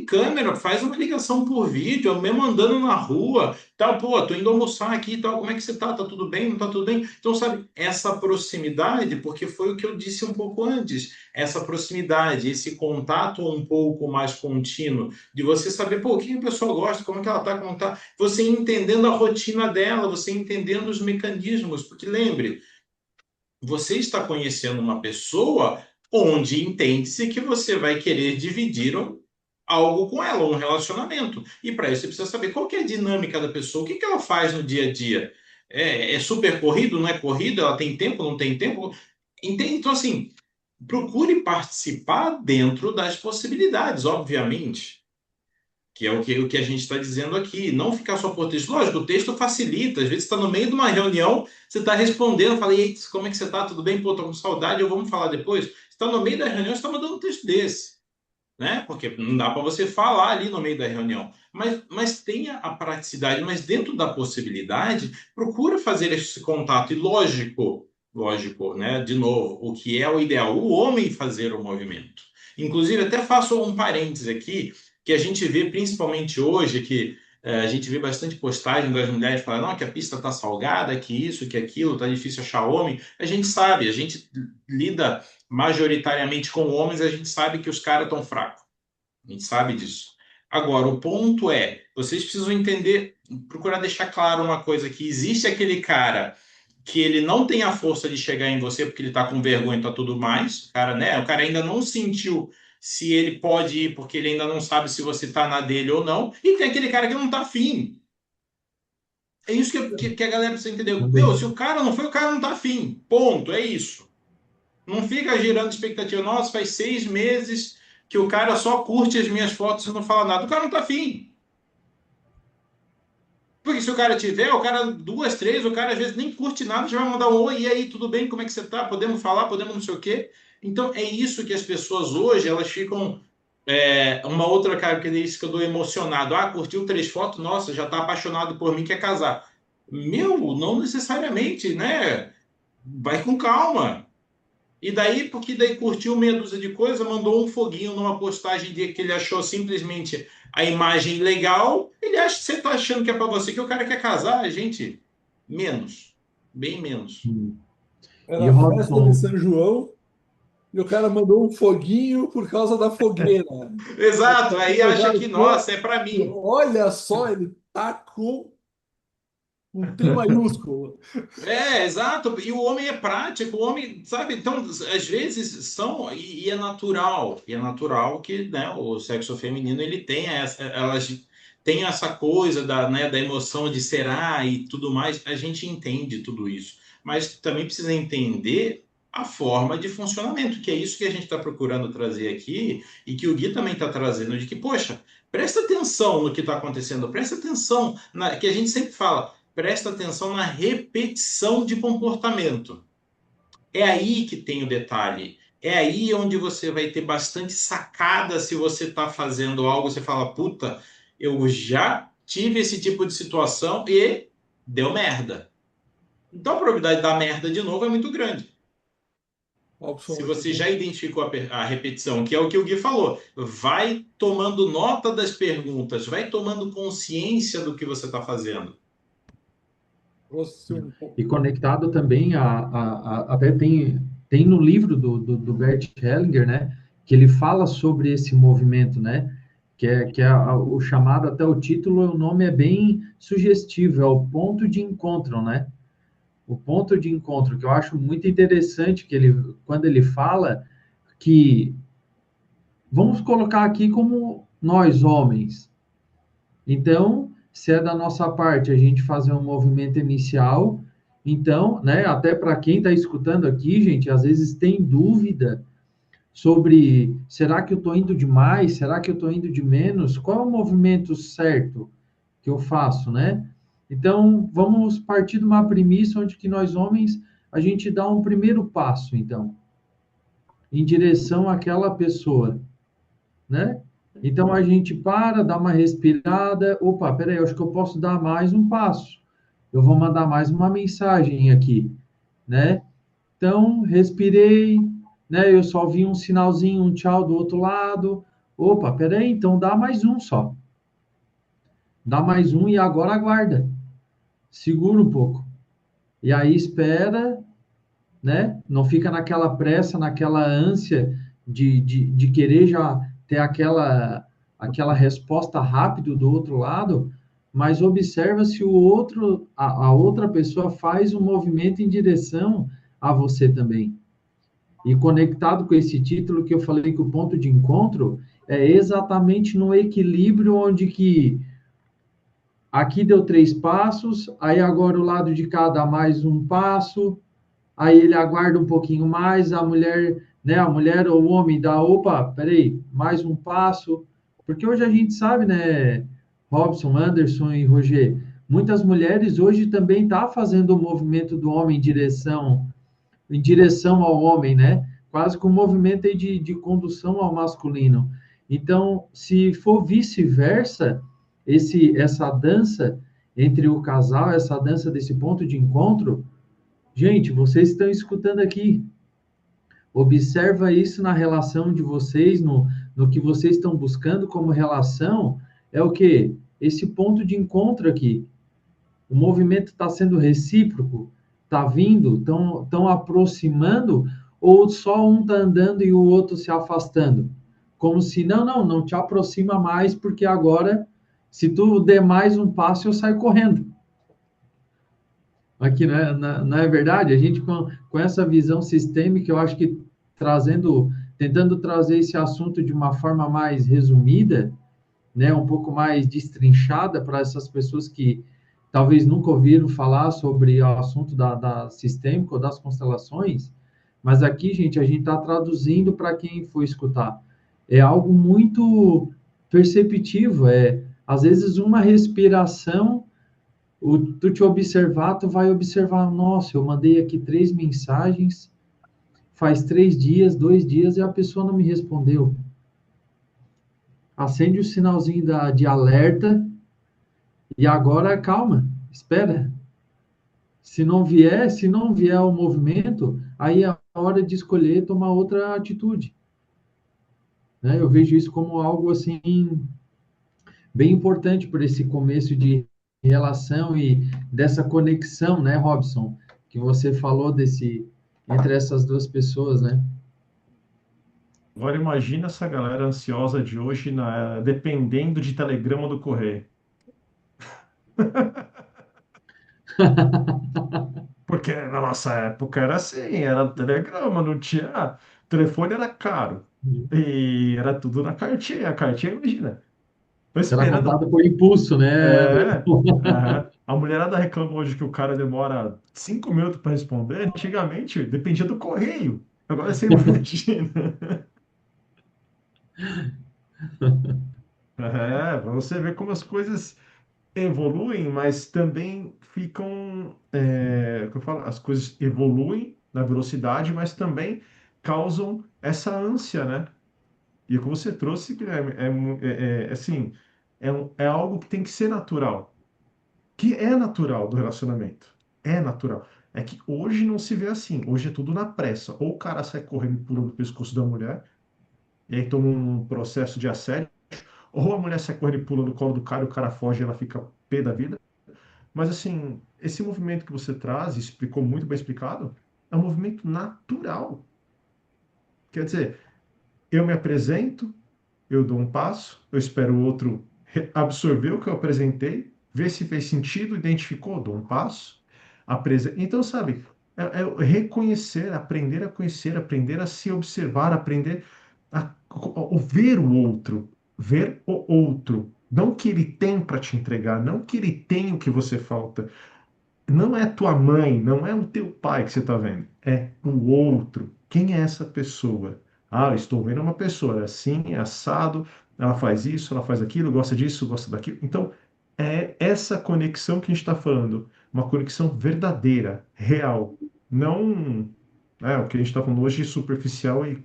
câmera, faz uma ligação por vídeo, eu mesmo andando na rua, tal, pô, tô indo almoçar aqui e tal, como é que você tá? Tá tudo bem? Não tá tudo bem? Então, sabe, essa proximidade, porque foi o que eu disse um pouco antes, essa proximidade, esse contato um pouco mais contínuo, de você saber, pô, o que a pessoa gosta, como é que ela tá, como tá, você entendendo a rotina dela, você entendendo os mecanismos, porque lembre, você está conhecendo uma pessoa onde entende-se que você vai querer dividir algo com ela, um relacionamento. E para isso você precisa saber qual que é a dinâmica da pessoa, o que ela faz no dia a dia. É super corrido, não é corrido? Ela tem tempo, não tem tempo? Entende? Então, assim, procure participar dentro das possibilidades, obviamente. Que é o que a gente está dizendo aqui. Não ficar só por texto. Lógico, o texto facilita. Às vezes você está no meio de uma reunião, você está respondendo, fala, ei, como é que você está? Tudo bem? Pô, tô com saudade, vamos falar depois. Você está no meio da reunião, você está mandando um texto desse, né? Porque não dá para você falar ali no meio da reunião. Mas tenha a praticidade, mas dentro da possibilidade, procura fazer esse contato. E lógico, né? De novo, o que é o ideal? O homem fazer o movimento. Inclusive, até faço um parênteses aqui, que a gente vê principalmente hoje, que a gente vê bastante postagem das mulheres falando não, que a pista está salgada, que isso, que aquilo, está difícil achar homem. A gente sabe, a gente lida majoritariamente com homens, a gente sabe que os caras estão fracos. A gente sabe disso. Agora, o ponto vocês precisam entender, procurar deixar claro uma coisa, que existe aquele cara que ele não tem a força de chegar em você porque ele tá com vergonha e tá tudo mais, cara, né? O cara ainda não sentiu se ele pode ir porque ele ainda não sabe se você tá na dele ou não. E tem aquele cara que não tá afim. É isso que a galera precisa entender. Meu, Também. se o cara não foi, o cara não tá afim. Ponto, é isso. Não fica girando expectativa. Nossa, faz 6 meses que o cara só curte as minhas fotos e não fala nada. O cara não tá afim. Porque se o cara tiver, o cara, duas, três, o cara às vezes nem curte nada, já vai mandar um oi, e aí, tudo bem? Como é que você tá? Podemos falar, podemos não sei o quê. Então, é isso que as pessoas hoje, elas ficam. Uma outra característica que eu dou emocionado. Ah, curtiu 3 fotos? Nossa, já tá apaixonado por mim, quer casar. Meu, não necessariamente, né? Vai com calma. E daí, porque daí curtiu meia dúzia de coisa, mandou um foguinho numa postagem de que ele achou simplesmente a imagem legal, ele acha que você tá achando que é para você, que o cara quer casar, gente, menos, bem menos. E Era a festa de Robson, São João e o cara mandou um foguinho por causa da fogueira. Exato, aí acha que, Pô, nossa, é para mim. olha só, ele tá com um T maiúsculo. Exato. E o homem é prático, o homem, sabe? Então, às vezes são e é natural que, né, o sexo feminino ele tem essa, elas têm essa coisa da, né, da emoção de será e tudo mais. A gente entende tudo isso, mas também precisa entender a forma de funcionamento, que é isso que a gente está procurando trazer aqui e que o Gui também está trazendo, de que, poxa, presta atenção no que está acontecendo, presta atenção que a gente sempre fala. Presta atenção na repetição de comportamento. É aí que tem o detalhe. É aí onde você vai ter bastante sacada se você está fazendo algo, você fala, puta, eu já tive esse tipo de situação e deu merda. Então a probabilidade de dar merda de novo é muito grande. Se Robson, você já identificou a repetição, que é o que o Gui falou, vai tomando nota das perguntas, vai tomando consciência do que você está fazendo. trouxe um. e conectado também até tem no livro do Bert Hellinger, né, que ele fala sobre esse movimento, né, o chamado, até o título, o nome é bem sugestivo, é o ponto de encontro, né? O ponto de encontro, que eu acho muito interessante que quando ele fala que vamos colocar aqui como nós, homens. Então, se é da nossa parte a gente fazer um movimento inicial, então, né, até para quem está escutando aqui, gente, às vezes tem dúvida sobre será que eu estou indo de mais, será que eu estou indo de menos, qual é o movimento certo que eu faço, né? Então, vamos partir de uma premissa onde que nós homens a gente dá um primeiro passo, então, em direção àquela pessoa, né? Então a gente para, dá uma respirada, opa, peraí, eu acho que eu posso dar mais um passo. Eu vou mandar mais uma mensagem aqui, né? Então, respirei, né? Eu só vi um sinalzinho, um tchau do outro lado. Opa, peraí, então dá mais um só. Dá mais um e agora aguarda. Segura um pouco. E aí espera, né? Não fica naquela pressa, naquela ânsia de querer já ter aquela resposta rápida do outro lado, mas observa se o outro, a outra pessoa faz um movimento em direção a você também. E conectado com esse título que eu falei que o ponto de encontro é exatamente no equilíbrio onde que aqui deu 3 passos, aí agora o lado de cá dá mais um passo, aí ele aguarda um pouquinho mais, a mulher, né, a mulher ou o homem dá, opa, peraí, mais um passo, porque hoje a gente sabe, né, Robson, Anderson e Roger, muitas mulheres hoje também tá fazendo o movimento do homem em direção ao homem, né, quase com um movimento aí de condução ao masculino. Então, se for vice-versa, essa dança entre o casal, essa dança desse ponto de encontro, gente, vocês estão escutando aqui. Observa isso na relação de vocês, no que vocês estão buscando como relação, é o quê? Esse ponto de encontro aqui. O movimento está sendo recíproco, está vindo, estão aproximando, ou só um está andando e o outro se afastando? Como se, não te aproxima mais, porque agora, se tu der mais um passo, eu saio correndo. Aqui, né, não é verdade? A gente, com essa visão sistêmica, eu acho que tentando trazer esse assunto de uma forma mais resumida, né, um pouco mais destrinchada para essas pessoas que talvez nunca ouviram falar sobre o assunto da sistêmica ou das constelações, mas aqui, gente, a gente está traduzindo para quem for escutar. É algo muito perceptivo, às vezes uma respiração, tu te observar, tu vai observar, nossa, eu mandei aqui 3 mensagens, faz 3 dias, 2 dias, e a pessoa não me respondeu. Acende o sinalzinho de alerta e agora calma, espera. Se não vier o movimento, aí é a hora de escolher tomar outra atitude, né? Eu vejo isso como algo assim bem importante para esse começo de relação e dessa conexão, né, Robson, que você falou desse entre essas duas pessoas, né? Agora imagina essa galera ansiosa de hoje dependendo de telegrama do correio. Porque na nossa época era assim, era telegrama, não tinha. O telefone era caro. E era tudo na cartinha. A cartinha, imagina. Tô Será esperando. comprado por impulso, né? Aham. A mulherada reclama hoje que o cara demora 5 minutos para responder. Antigamente dependia do correio. Agora você imagina. Pra você ver como as coisas evoluem, mas também ficam, o que eu falo, as coisas evoluem na velocidade, mas também causam essa ânsia, né? E o que você trouxe, Guilherme, assim, é algo que tem que ser natural, que é natural do relacionamento, é natural. É que hoje não se vê assim, hoje é tudo na pressa. Ou o cara sai correndo e pulando o pescoço da mulher, e aí toma um processo de assédio, ou a mulher sai correndo e pula no colo do cara, e o cara foge e ela fica pé da vida. Mas assim, esse movimento que você traz, e explicou muito bem explicado, é um movimento natural. Quer dizer, eu me apresento, eu dou um passo, eu espero o outro absorver o que eu apresentei, ver se fez sentido, identificou, dou um passo, Então, sabe, é reconhecer, aprender a conhecer, aprender a se observar, aprender a ver o outro, ver o outro. Não o que ele tem para te entregar, não que ele tem o que você falta. Não é tua mãe, não é o teu pai que você está vendo, é o outro. Quem é essa pessoa? Ah, eu estou vendo uma pessoa, ela é assim, é assado, ela faz isso, ela faz aquilo, gosta disso, gosta daquilo. Então, é essa conexão que a gente está falando, uma conexão verdadeira, real, não o que a gente está falando hoje superficial e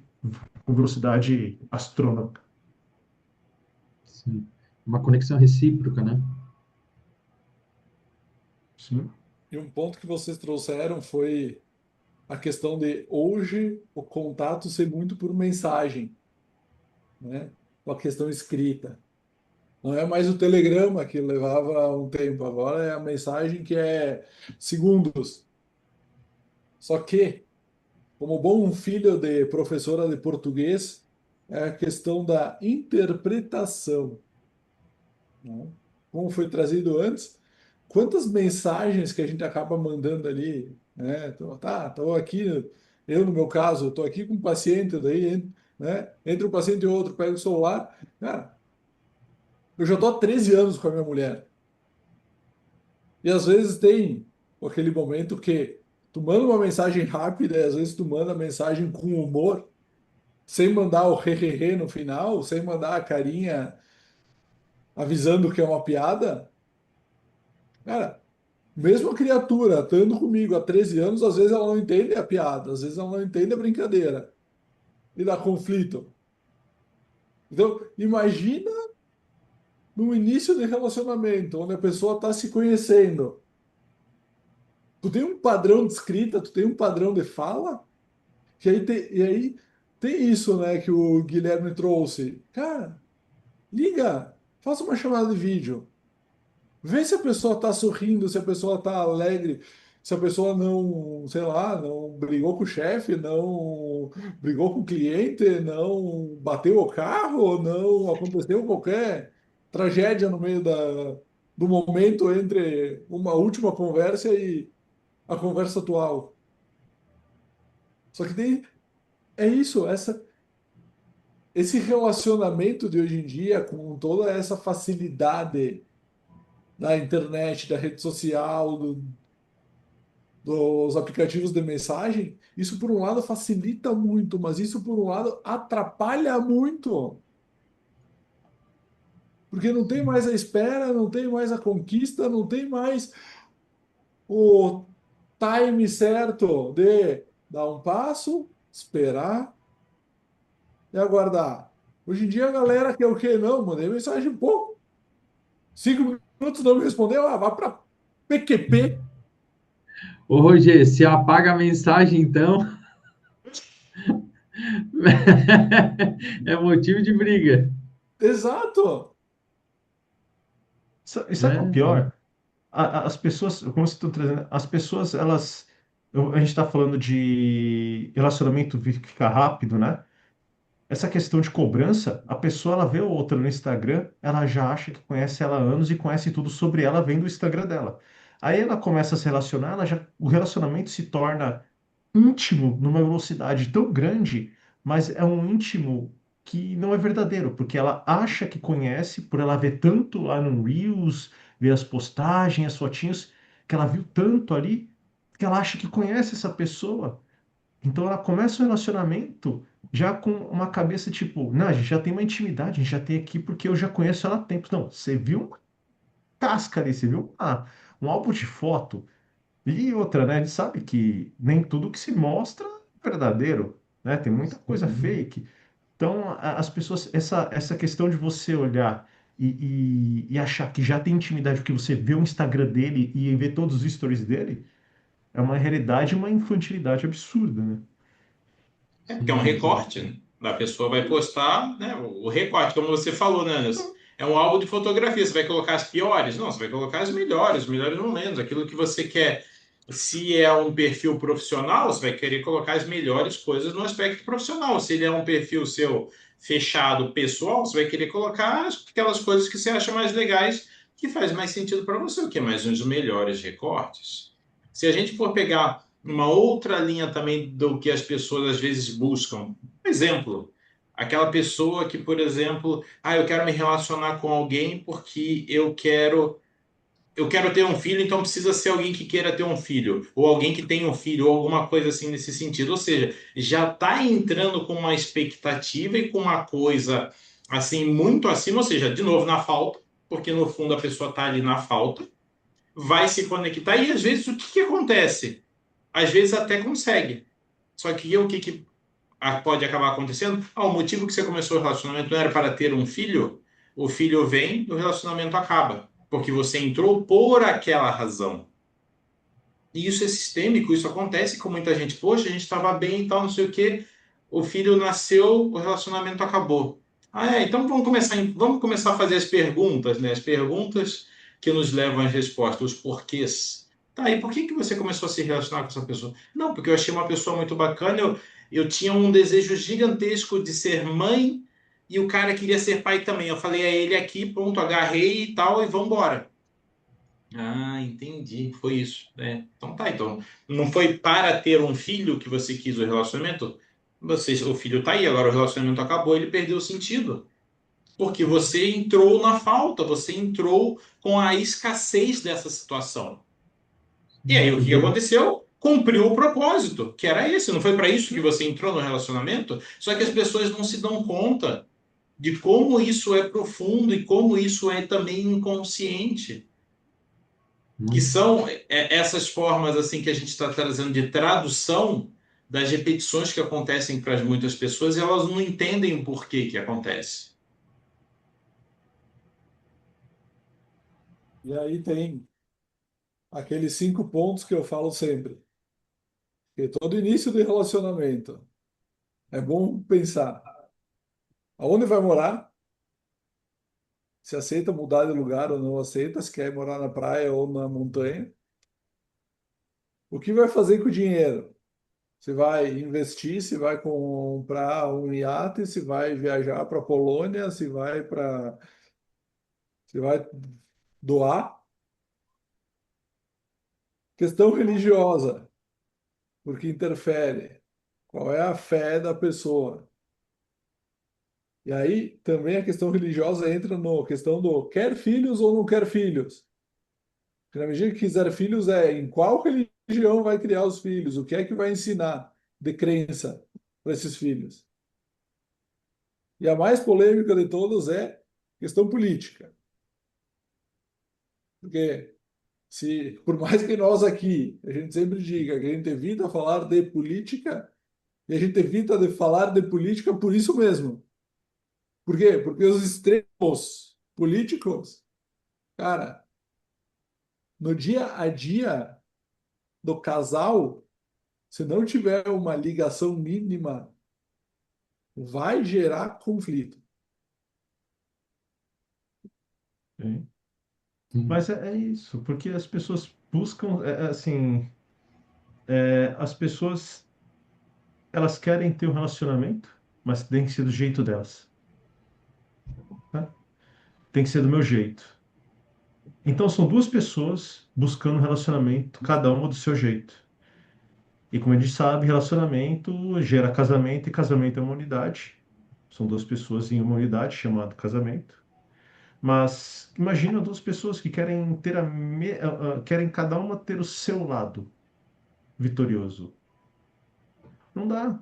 com velocidade astronômica. Sim. Uma conexão recíproca, né? Sim, E um ponto que vocês trouxeram foi a questão de hoje o contato ser muito por mensagem, né? A questão escrita. Não é mais o telegrama que levava um tempo, agora é a mensagem que é segundos. Só que, como bom filho de professora de português, é a questão da interpretação, né? Como foi trazido antes, quantas mensagens que a gente acaba mandando ali, né? Então, tá, estou aqui, eu no meu caso, estou aqui com um paciente, daí, né? Entre um paciente e outro, pego o celular, cara, eu já estou há 13 anos com a minha mulher. E às vezes tem aquele momento que tu manda uma mensagem rápida, e às vezes tu manda mensagem com humor, sem mandar o hehehe no final, sem mandar a carinha avisando que é uma piada. Cara, mesmo a criatura estando comigo há 13 anos, às vezes ela não entende a piada, às vezes ela não entende a brincadeira e dá conflito. Então, imagina no início de relacionamento, onde a pessoa está se conhecendo. Tu tem um padrão de escrita, tu tem um padrão de fala, e aí tem isso, né, que o Guilherme trouxe. Cara, liga, faça uma chamada de vídeo. Vê se a pessoa está sorrindo, se a pessoa está alegre, se a pessoa não, sei lá, não brigou com o chefe, não brigou com o cliente, não bateu o carro, não aconteceu qualquer tragédia no meio do momento entre uma última conversa a conversa atual. Só que daí é isso, esse relacionamento de hoje em dia, com toda essa facilidade da internet, da rede social, dos aplicativos de mensagem, isso por um lado facilita muito, mas isso por um lado atrapalha muito. Porque não tem mais a espera, não tem mais a conquista, não tem mais o time certo de dar um passo, esperar e aguardar. Hoje em dia a galera quer o quê? Não, mandei mensagem, pô, 5 minutos não me respondeu, vá para PQP. Ô, Roger, se apaga a mensagem, então, é motivo de briga, Exato. E sabe qual é o né? pior? As pessoas, como você está trazendo, as pessoas, elas. A gente está falando de relacionamento ficar rápido, né? Essa questão de cobrança, a pessoa ela vê outra no Instagram, ela já acha que conhece ela há anos e conhece tudo sobre ela vendo o Instagram dela. Aí ela começa a se relacionar, o relacionamento se torna íntimo numa velocidade tão grande, mas é um íntimo que não é verdadeiro, porque ela acha que conhece, por ela ver tanto lá no Reels, ver as postagens, as fotinhos, que ela viu tanto ali, que ela acha que conhece essa pessoa. Então ela começa o relacionamento já com uma cabeça tipo, não, a gente já tem uma intimidade, a gente já tem aqui porque eu já conheço ela há tempos. Não, você viu uma casca ali, você viu um álbum de foto. E outra, né? A gente sabe que nem tudo que se mostra é verdadeiro, né? Tem muita coisa Sim, fake. Então, as pessoas, essa questão de você olhar e achar que já tem intimidade porque você vê o Instagram dele e vê todos os stories dele, é uma realidade e uma infantilidade absurda, né? É porque é um sim, sim. recorte, né? A pessoa vai postar, né? O recorte, como você falou, né, Anderson? É um álbum de fotografia. Você vai colocar as piores? Não, você vai colocar as melhores momentos, aquilo que você quer. Se é um perfil profissional, você vai querer colocar as melhores coisas no aspecto profissional. Se ele é um perfil seu fechado, pessoal, você vai querer colocar aquelas coisas que você acha mais legais, que faz mais sentido para você, o que é mais um dos melhores recortes. Se a gente for pegar uma outra linha também do que as pessoas às vezes buscam. Exemplo, aquela pessoa que, por exemplo, eu quero me relacionar com alguém porque eu quero ter um filho, então precisa ser alguém que queira ter um filho, ou alguém que tenha um filho, ou alguma coisa assim nesse sentido. Ou seja, já está entrando com uma expectativa e com uma coisa assim muito acima, ou seja, de novo na falta, porque no fundo a pessoa está ali na falta, vai se conectar e às vezes o que que acontece? Às vezes até consegue. Só que o que, que pode acabar acontecendo? O motivo que você começou o relacionamento não era para ter um filho? O filho vem e o relacionamento acaba. Porque você entrou por aquela razão. E isso é sistêmico, isso acontece com muita gente. Poxa, a gente estava bem e tal, não sei o quê. O filho nasceu, o relacionamento acabou. Então vamos começar a fazer as perguntas, né? As perguntas que nos levam às respostas, os porquês. Tá, e por que que você começou a se relacionar com essa pessoa? Não, porque eu achei uma pessoa muito bacana, eu tinha um desejo gigantesco de ser mãe e o cara queria ser pai também. Eu falei a ele aqui, pronto, agarrei e tal, e vamos embora. Entendi. Foi isso. Então tá. Então, não foi para ter um filho que você quis o relacionamento? O filho tá aí, agora o relacionamento acabou, ele perdeu o sentido. Porque você entrou na falta, você entrou com a escassez dessa situação. E aí o E que aconteceu? Cumpriu o propósito, que era esse. Não foi para isso que você entrou no relacionamento? Só que as pessoas não se dão conta de como isso é profundo e como isso é também inconsciente. Que muito, são essas formas assim que a gente está trazendo de tradução das repetições que acontecem para muitas pessoas e elas não entendem o porquê que acontece. E aí tem aqueles 5 pontos que eu falo sempre. Que todo início de relacionamento é bom pensar aonde vai morar, se aceita mudar de lugar ou não aceita, se quer morar na praia ou na montanha. O que vai fazer com o dinheiro? Se vai investir, se vai comprar um iate, se vai viajar para a Polônia, se vai doar. Questão religiosa, porque interfere. Qual é a fé da pessoa? E aí também a questão religiosa entra na questão do quer filhos ou não quer filhos. Porque na medida que quiser filhos, é em qual religião vai criar os filhos? O que é que vai ensinar de crença para esses filhos? E a mais polêmica de todas é questão política. Porque se, por mais que nós aqui, a gente sempre diga que a gente evita falar de política, e a gente evita de falar de política por isso mesmo. Por quê? Porque os extremos políticos, cara, no dia a dia do casal, se não tiver uma ligação mínima, vai gerar conflito. Sim. Sim. Mas é isso, porque as pessoas buscam, assim, as pessoas, elas querem ter um relacionamento, mas tem que ser do jeito delas, né? Tem que ser do meu jeito. Então são duas pessoas buscando um relacionamento, cada uma do seu jeito. E como a gente sabe, relacionamento gera casamento e casamento é uma unidade. São duas pessoas em uma unidade chamado casamento. Mas imagina duas pessoas que querem ter querem cada uma ter o seu lado vitorioso. Não dá.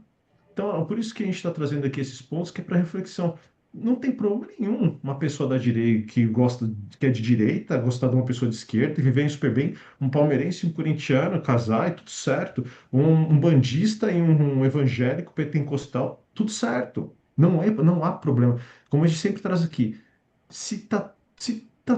Então, é por isso que a gente está trazendo aqui esses pontos que é para reflexão. Não tem problema nenhum uma pessoa da direita que gosta, que é de direita, gostar de uma pessoa de esquerda e viver super bem, um palmeirense e um corintiano casar e tudo certo, um bandista e um evangélico pentecostal, tudo certo. Não há problema. Como a gente sempre traz aqui, se tá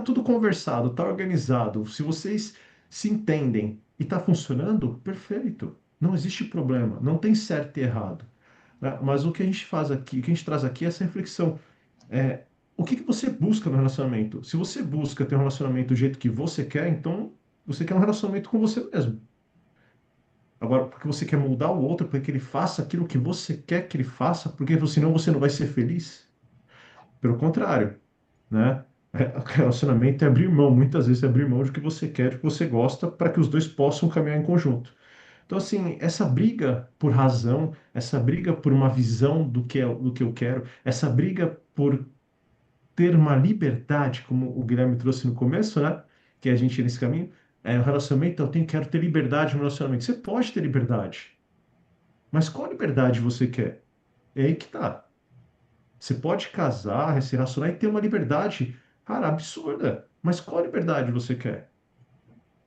tudo conversado, tá organizado, se vocês se entendem e tá funcionando, perfeito. Não existe problema, não tem certo e errado, né? Mas o que a gente faz aqui, o que a gente traz aqui é essa reflexão. É, o que que você busca no relacionamento? Se você busca ter um relacionamento do jeito que você quer, então você quer um relacionamento com você mesmo. Agora, porque você quer mudar o outro, para que ele faça aquilo que você quer que ele faça, porque senão você não vai ser feliz. Pelo contrário, né? Relacionamento é abrir mão, muitas vezes é abrir mão do que você quer, do que você gosta, para que os dois possam caminhar em conjunto. Então, assim, essa briga por razão, essa briga por uma visão do que eu quero, essa briga por ter uma liberdade, como o Guilherme trouxe no começo, né? Que a gente nesse caminho, o relacionamento, quero ter liberdade no relacionamento. Você pode ter liberdade, mas qual liberdade você quer? É aí que tá. Você pode casar, se relacionar e ter uma liberdade, cara, absurda. Mas qual liberdade você quer?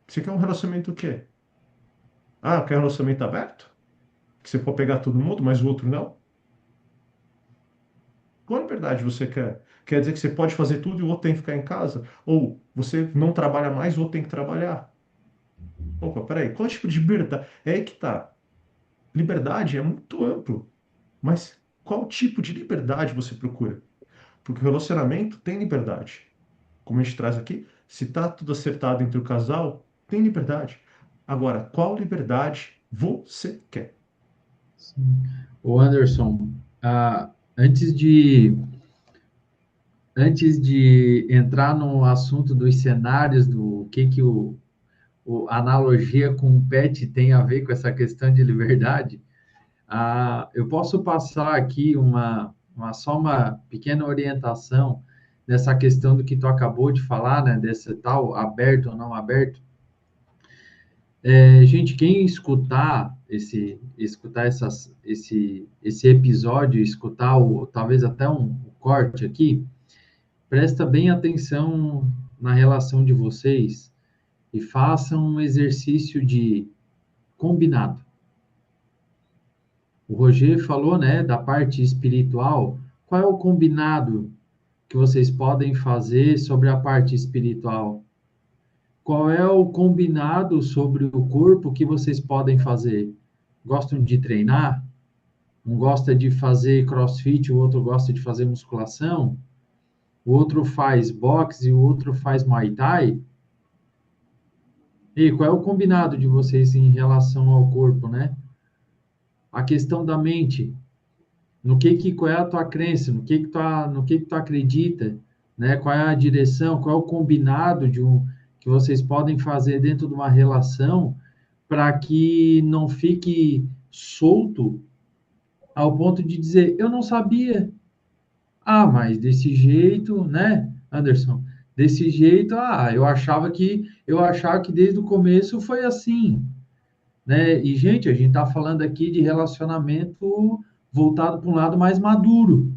Você quer um relacionamento o quê? Ah, quer um relacionamento aberto? Que você pode pegar todo mundo, mas o outro não? Qual liberdade você quer? Quer dizer que você pode fazer tudo e o outro tem que ficar em casa? Ou você não trabalha mais, o outro tem que trabalhar? Opa, peraí, qual tipo de liberdade? É aí que tá. Liberdade é muito amplo, mas qual tipo de liberdade você procura? Porque o relacionamento tem liberdade. Como a gente traz aqui, se tá tudo acertado entre o casal, tem liberdade. Agora, qual liberdade você quer? Sim. O Anderson, antes de entrar no assunto dos cenários, do que a analogia com o pet tem a ver com essa questão de liberdade, eu posso passar aqui só uma pequena orientação nessa questão do que tu acabou de falar, né, desse tal aberto ou não aberto. Gente, quem escutar esse episódio, escutar talvez até um corte aqui, presta bem atenção na relação de vocês e façam um exercício de combinado. O Roger falou, né, da parte espiritual. Qual é o combinado que vocês podem fazer sobre a parte espiritual? Qual é o combinado sobre o corpo que vocês podem fazer? Gostam de treinar? Um gosta de fazer crossfit, o outro gosta de fazer musculação? O outro faz boxe e o outro faz muay thai? E qual é o combinado de vocês em relação ao corpo, né? A questão da mente, qual é a tua crença, no que tu acredita, né? Qual é a direção, qual é o combinado que vocês podem fazer dentro de uma relação para que não fique solto ao ponto de dizer, eu não sabia. Ah, mas desse jeito, né, Anderson? Desse jeito, eu achava que desde o começo foi assim, né? E gente, a gente está falando aqui de relacionamento voltado para um lado mais maduro,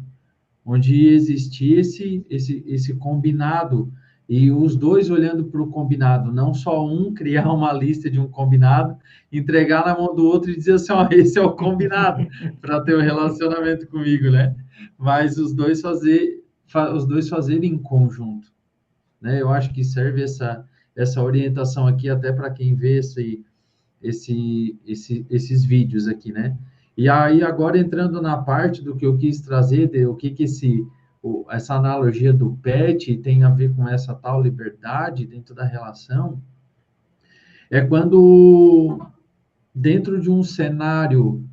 onde existia esse combinado e os dois olhando para o combinado, não só um criar uma lista de um combinado, entregar na mão do outro e dizer assim, ó, esse é o combinado para ter um relacionamento comigo, né? Mas os dois fazerem em conjunto, né? Eu acho que serve essa orientação aqui até para quem vê esses vídeos aqui, né? E aí, agora entrando na parte do que eu quis trazer, de o que essa analogia do pet tem a ver com essa tal liberdade dentro da relação, é quando, dentro de um cenário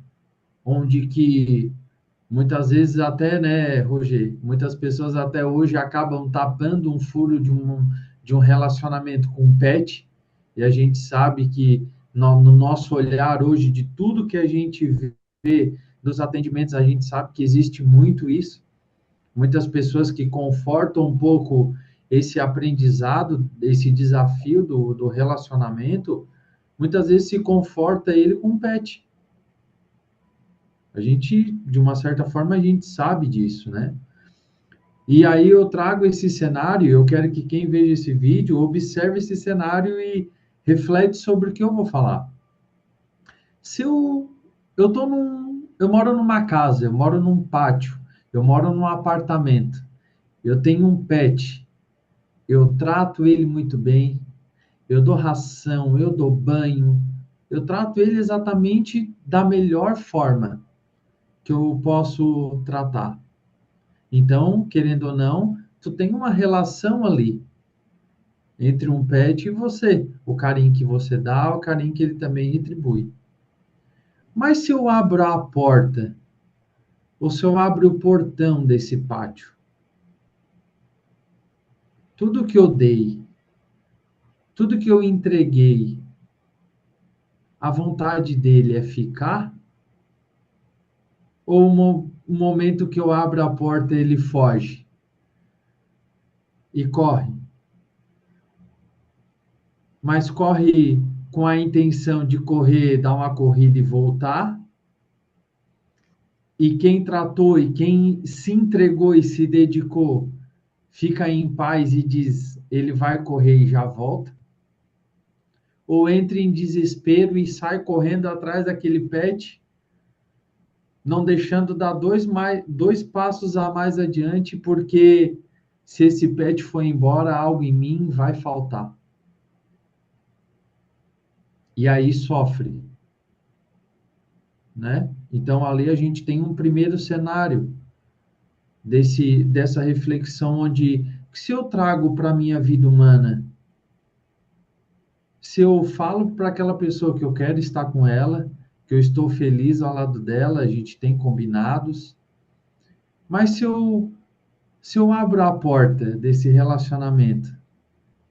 onde que muitas vezes até, né, Roger, muitas pessoas até hoje acabam tapando um furo de um relacionamento com um pet, e a gente sabe que no nosso olhar hoje, de tudo que a gente vê dos atendimentos, a gente sabe que existe muito isso. Muitas pessoas que confortam um pouco esse aprendizado, esse desafio do relacionamento, muitas vezes se conforta ele com um pet. A gente, de uma certa forma, a gente sabe disso, né? E aí eu trago esse cenário, eu quero que quem veja esse vídeo observe esse cenário e reflete sobre o que eu vou falar. Se eu moro numa casa, eu moro num pátio, eu moro num apartamento, eu tenho um pet, eu trato ele muito bem, eu dou ração, eu dou banho, eu trato ele exatamente da melhor forma que eu posso tratar. Então, querendo ou não, tu tem uma relação ali entre um pet e você, o carinho que você dá, o carinho que ele também retribui. Mas se eu abro a porta, ou se eu abro o portão desse pátio, tudo que eu dei, tudo que eu entreguei, a vontade dele é ficar? Ou o momento que eu abro a porta ele foge e corre? Mas corre com a intenção de correr, dar uma corrida e voltar? E quem tratou e quem se entregou e se dedicou fica em paz e diz, ele vai correr e já volta? Ou entra em desespero e sai correndo atrás daquele pet, não deixando dar dois passos a mais adiante, porque se esse pet for embora, algo em mim vai faltar. E aí sofre, né? Então ali a gente tem um primeiro cenário dessa reflexão onde, se eu trago para a minha vida humana, se eu falo para aquela pessoa que eu quero estar com ela, que eu estou feliz ao lado dela, a gente tem combinados, mas se eu abro a porta desse relacionamento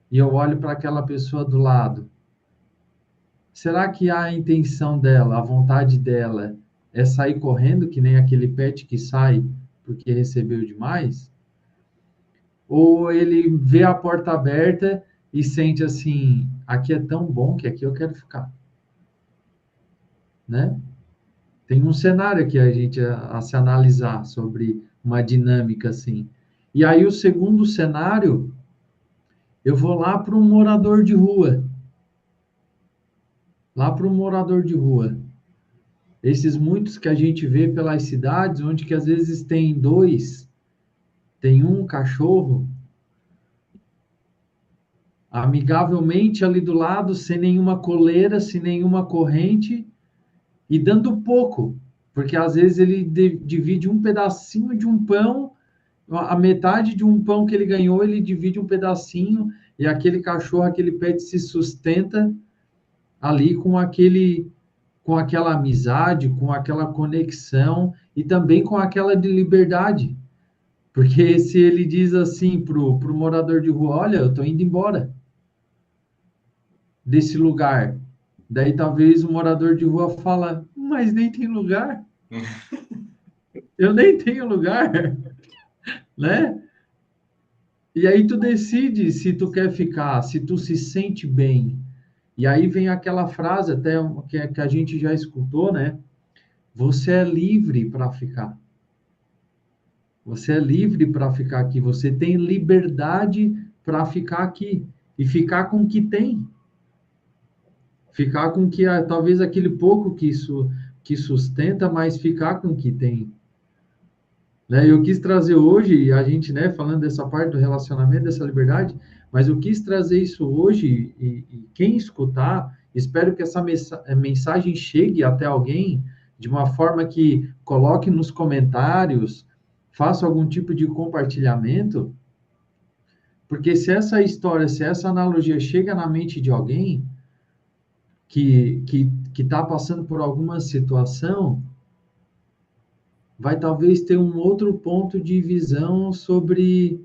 e eu olho para aquela pessoa do lado, será que a intenção dela, a vontade dela é sair correndo, que nem aquele pet que sai porque recebeu demais? Ou ele vê a porta aberta e sente assim, aqui é tão bom que aqui eu quero ficar, né? Tem um cenário aqui a gente a se analisar sobre uma dinâmica assim. E aí o segundo cenário, eu vou lá para um morador de rua. Lá para um morador de rua. Esses muitos que a gente vê pelas cidades, onde que às vezes tem dois, tem um cachorro, amigavelmente ali do lado, sem nenhuma coleira, sem nenhuma corrente, e dando pouco, porque às vezes ele divide um pedacinho de um pão, a metade de um pão que ele ganhou, ele divide um pedacinho, e aquele cachorro, aquele pet se sustenta ali com aquela amizade, com aquela conexão e também com aquela de liberdade. Porque se ele diz assim pro morador de rua, olha, eu estou indo embora desse lugar, Daí talvez o morador de rua fala, mas nem tem lugar, eu nem tenho lugar, né? E aí tu decide se tu quer ficar, se tu se sente bem. E aí vem aquela frase até que a gente já escutou, né? Você é livre para ficar. Você é livre para ficar aqui. Você tem liberdade para ficar aqui e ficar com o que tem. Ficar com que talvez aquele pouco que isso que sustenta, mas ficar com o que tem. Né? Eu quis trazer hoje, a gente, né, falando dessa parte do relacionamento, dessa liberdade, mas eu quis trazer isso hoje e quem escutar, espero que essa mensagem chegue até alguém de uma forma que coloque nos comentários, faça algum tipo de compartilhamento, porque se essa história, se essa analogia chega na mente de alguém que está passando por alguma situação, vai talvez ter um outro ponto de visão sobre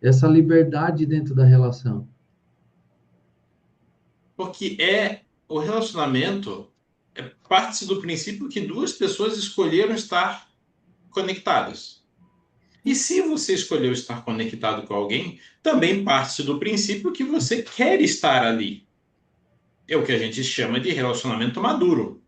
essa liberdade dentro da relação. Porque o relacionamento parte do princípio que duas pessoas escolheram estar conectadas. E se você escolheu estar conectado com alguém, também parte do princípio que você quer estar ali. É o que a gente chama de relacionamento maduro.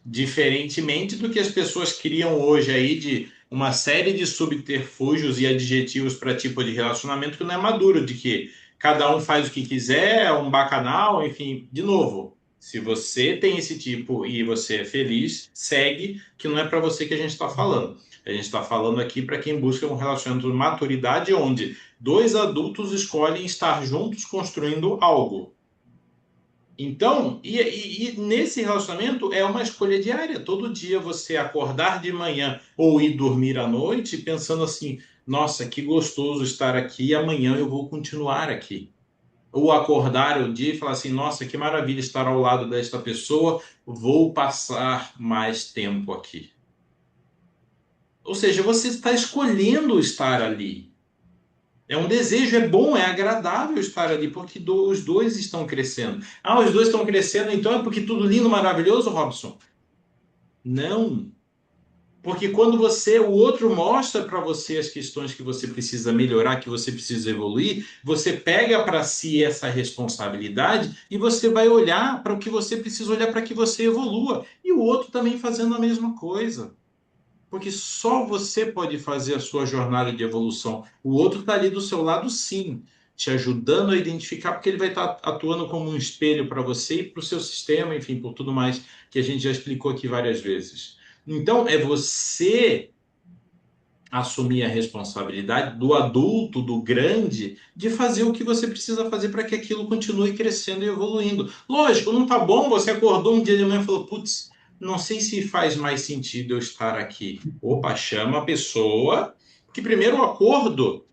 Diferentemente do que as pessoas criam hoje aí de uma série de subterfúgios e adjetivos para tipo de relacionamento que não é maduro, de que cada um faz o que quiser, é um bacanal, enfim, de novo. Se você tem esse tipo e você é feliz, segue, que não é para você que a gente está falando. A gente está falando aqui para quem busca um relacionamento de maturidade onde dois adultos escolhem estar juntos construindo algo. Então, e nesse relacionamento é uma escolha diária. Todo dia você acordar de manhã ou ir dormir à noite pensando assim: nossa, que gostoso estar aqui e amanhã eu vou continuar aqui. Ou acordar o dia e falar assim: nossa, que maravilha estar ao lado desta pessoa, vou passar mais tempo aqui. Ou seja, você está escolhendo estar ali. É um desejo, é bom, é agradável estar ali, porque os dois estão crescendo. Ah, os dois estão crescendo, então é porque tudo lindo, maravilhoso, Robson? Não. Porque quando o outro mostra para você as questões que você precisa melhorar, que você precisa evoluir, você pega para si essa responsabilidade e você vai olhar para o que você precisa olhar para que você evolua. E o outro também fazendo a mesma coisa. Porque só você pode fazer a sua jornada de evolução. O outro está ali do seu lado, sim, te ajudando a identificar, porque ele vai estar atuando como um espelho para você e para o seu sistema, enfim, por tudo mais que a gente já explicou aqui várias vezes. Então, é você assumir a responsabilidade do adulto, do grande, de fazer o que você precisa fazer para que aquilo continue crescendo e evoluindo. Lógico, não tá bom, você acordou um dia de manhã e falou, putz, não sei se faz mais sentido eu estar aqui. Opa, chama a pessoa, que primeiro o acordo,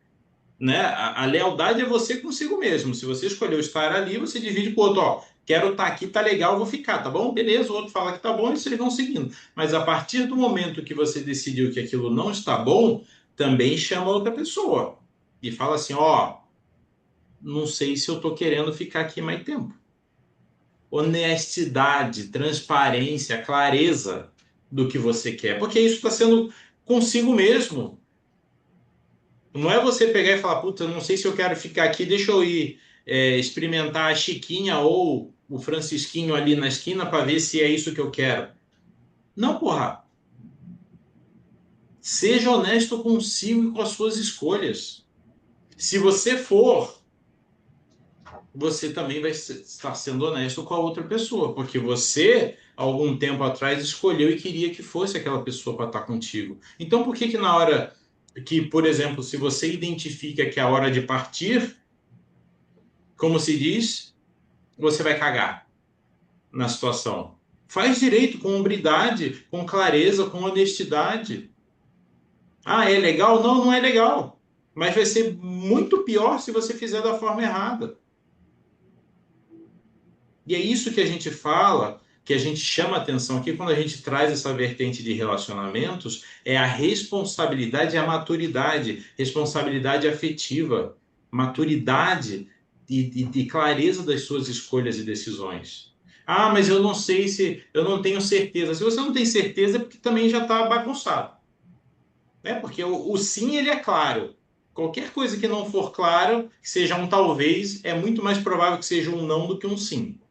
né? A lealdade é você consigo mesmo. Se você escolheu estar ali, você divide com o outro, ó, quero estar aqui, tá legal, vou ficar, tá bom? Beleza, o outro fala que tá bom e vocês vão seguindo. Mas a partir do momento que você decidiu que aquilo não está bom, também chama outra pessoa e fala assim, ó, não sei se eu tô querendo ficar aqui mais tempo. Honestidade, transparência, clareza do que você quer, porque isso está sendo consigo mesmo. Não é você pegar e falar, puta, não sei se eu quero ficar aqui, deixa eu ir experimentar a Chiquinha ou o Francisquinho ali na esquina para ver se é isso que eu quero. Não, porra. Seja honesto consigo e com as suas escolhas. Se você for, você também vai estar sendo honesto com a outra pessoa, porque você, algum tempo atrás, escolheu e queria que fosse aquela pessoa para estar contigo. Então, por que que na hora que, por exemplo, se você identifica que é a hora de partir, como se diz, você vai cagar na situação? Faz direito, com hombridade, com clareza, com honestidade. Ah, é legal? Não, não é legal. Mas vai ser muito pior se você fizer da forma errada. E é isso que a gente fala, que a gente chama atenção aqui quando a gente traz essa vertente de relacionamentos, é a responsabilidade e a maturidade, responsabilidade afetiva, maturidade e clareza das suas escolhas e decisões. Ah, mas eu não sei se, eu não tenho certeza. Se você não tem certeza, é porque também já está bagunçado, né? Porque o sim, ele é claro. Qualquer coisa que não for claro, que seja um talvez, é muito mais provável que seja um não do que um sim.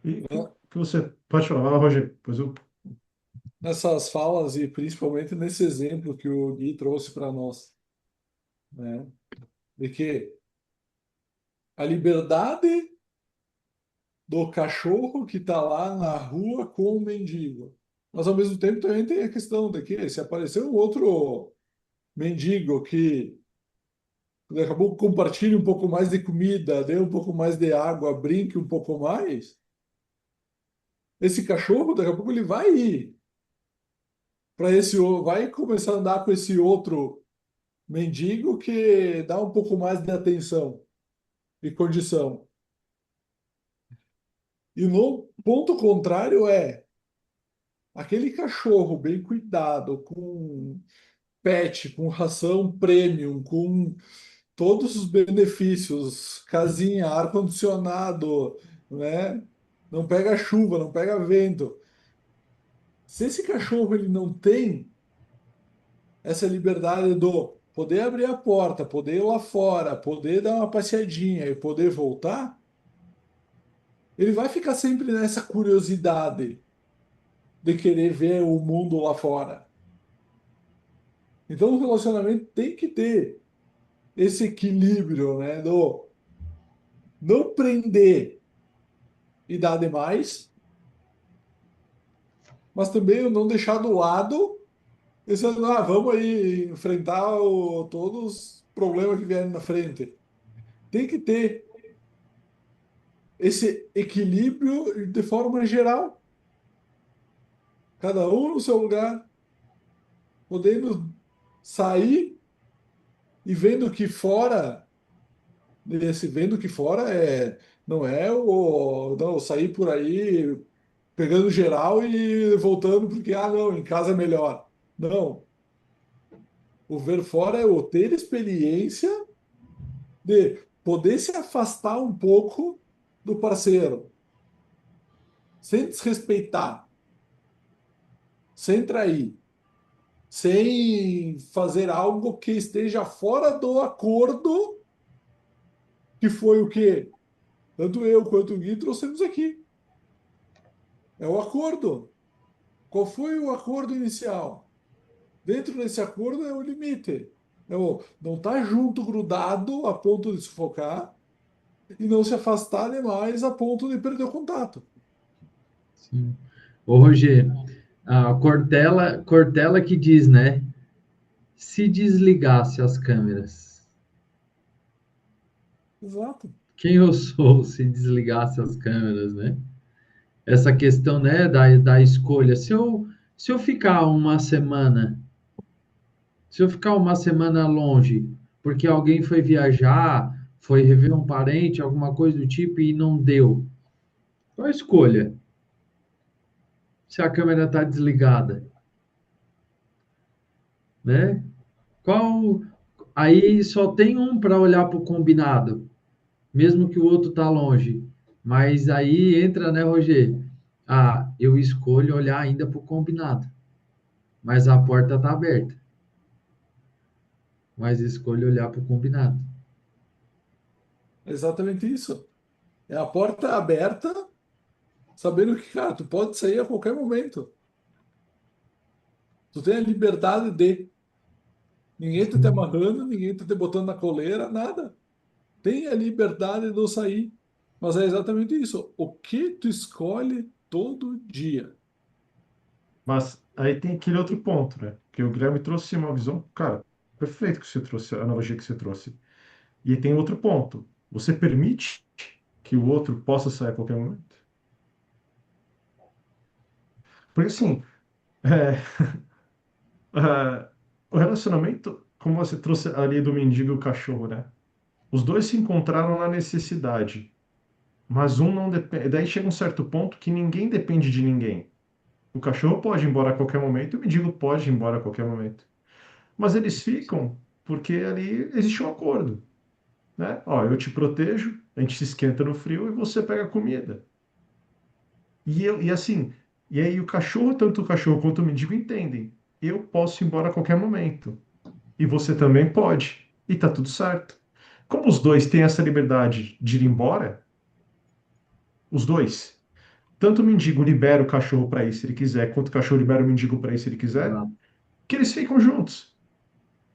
E Né? que você pode falar, vai lá, Roger, pois eu. Nessas falas e principalmente nesse exemplo que o Gui trouxe para nós, né? De que a liberdade do cachorro que está lá na rua com o mendigo. Mas ao mesmo tempo também tem a questão de que se aparecer um outro mendigo que daqui a pouco compartilhe um pouco mais de comida, dê um pouco mais de água, brinque um pouco mais, esse cachorro daqui a pouco ele vai ir para vai começar a andar com esse outro mendigo que dá um pouco mais de atenção e condição. E no ponto contrário é aquele cachorro bem cuidado, com pet, com ração premium, com todos os benefícios, casinha, ar-condicionado, né? Não pega chuva, não pega vento. Se esse cachorro ele não tem essa liberdade do poder abrir a porta, poder ir lá fora, poder dar uma passeadinha e poder voltar, ele vai ficar sempre nessa curiosidade de querer ver o mundo lá fora. Então, o relacionamento tem que ter esse equilíbrio, né? Do não prender e dar demais, mas também o não deixar do lado, pensando, ah, vamos aí enfrentar todos os problemas que vierem na frente. Tem que ter esse equilíbrio de forma geral, cada um no seu lugar, podendo sair e vendo que fora, vendo que fora não é o não, sair por aí pegando geral e voltando porque, ah, não, em casa é melhor. Não. O ver fora é o ter experiência de poder se afastar um pouco do parceiro, sem desrespeitar, sem trair, sem fazer algo que esteja fora do acordo, que foi o que tanto eu quanto o Gui trouxemos aqui. É o acordo. Qual foi o acordo inicial? Dentro desse acordo é o limite. É o não estar junto, grudado, a ponto de sufocar, e não se afastar demais a ponto de perder o contato. Sim. Ô, Roger, a Cortella que diz, né? Se desligasse as câmeras, Exato. quem eu sou se desligasse as câmeras, né? Essa questão, né, da escolha. Se eu ficar uma semana, se eu ficar uma semana longe, porque alguém foi viajar, foi rever um parente, alguma coisa do tipo, e não deu, qual a escolha? Se a câmera está desligada, né? Qual. Aí só tem um para olhar para o combinado, mesmo que o outro está longe. Mas aí entra, né, Roger? Ah, eu escolho olhar ainda para o combinado, mas a porta está aberta. Mas escolho olhar para o combinado. É exatamente isso. É a porta aberta, sabendo que, cara, tu pode sair a qualquer momento. Tu tem a liberdade de. Ninguém tá te Sim. amarrando, ninguém tá te botando na coleira, nada. Tem a liberdade de eu sair. Mas é exatamente isso. O que tu escolhe todo dia? Mas aí tem aquele outro ponto, né? Que o Guilherme trouxe uma visão, cara, perfeito que você trouxe, a analogia que você trouxe. E tem outro ponto. Você permite que o outro possa sair a qualquer momento? Porque assim, é, o relacionamento, como você trouxe ali do mendigo e o cachorro, né? Os dois se encontraram na necessidade, mas um não depende. Daí chega um certo ponto que ninguém depende de ninguém. O cachorro pode ir embora a qualquer momento e o mendigo pode ir embora a qualquer momento. Mas eles ficam porque ali existe um acordo, né? Ó, eu te protejo, a gente se esquenta no frio e você pega a comida. E assim, e aí o cachorro, tanto o cachorro quanto o mendigo entendem. Eu posso ir embora a qualquer momento. E você também pode. E tá tudo certo. Como os dois têm essa liberdade de ir embora, os dois, tanto o mendigo libera o cachorro para ir se ele quiser, quanto o cachorro libera o mendigo para ir se ele quiser, Exato. que eles ficam juntos.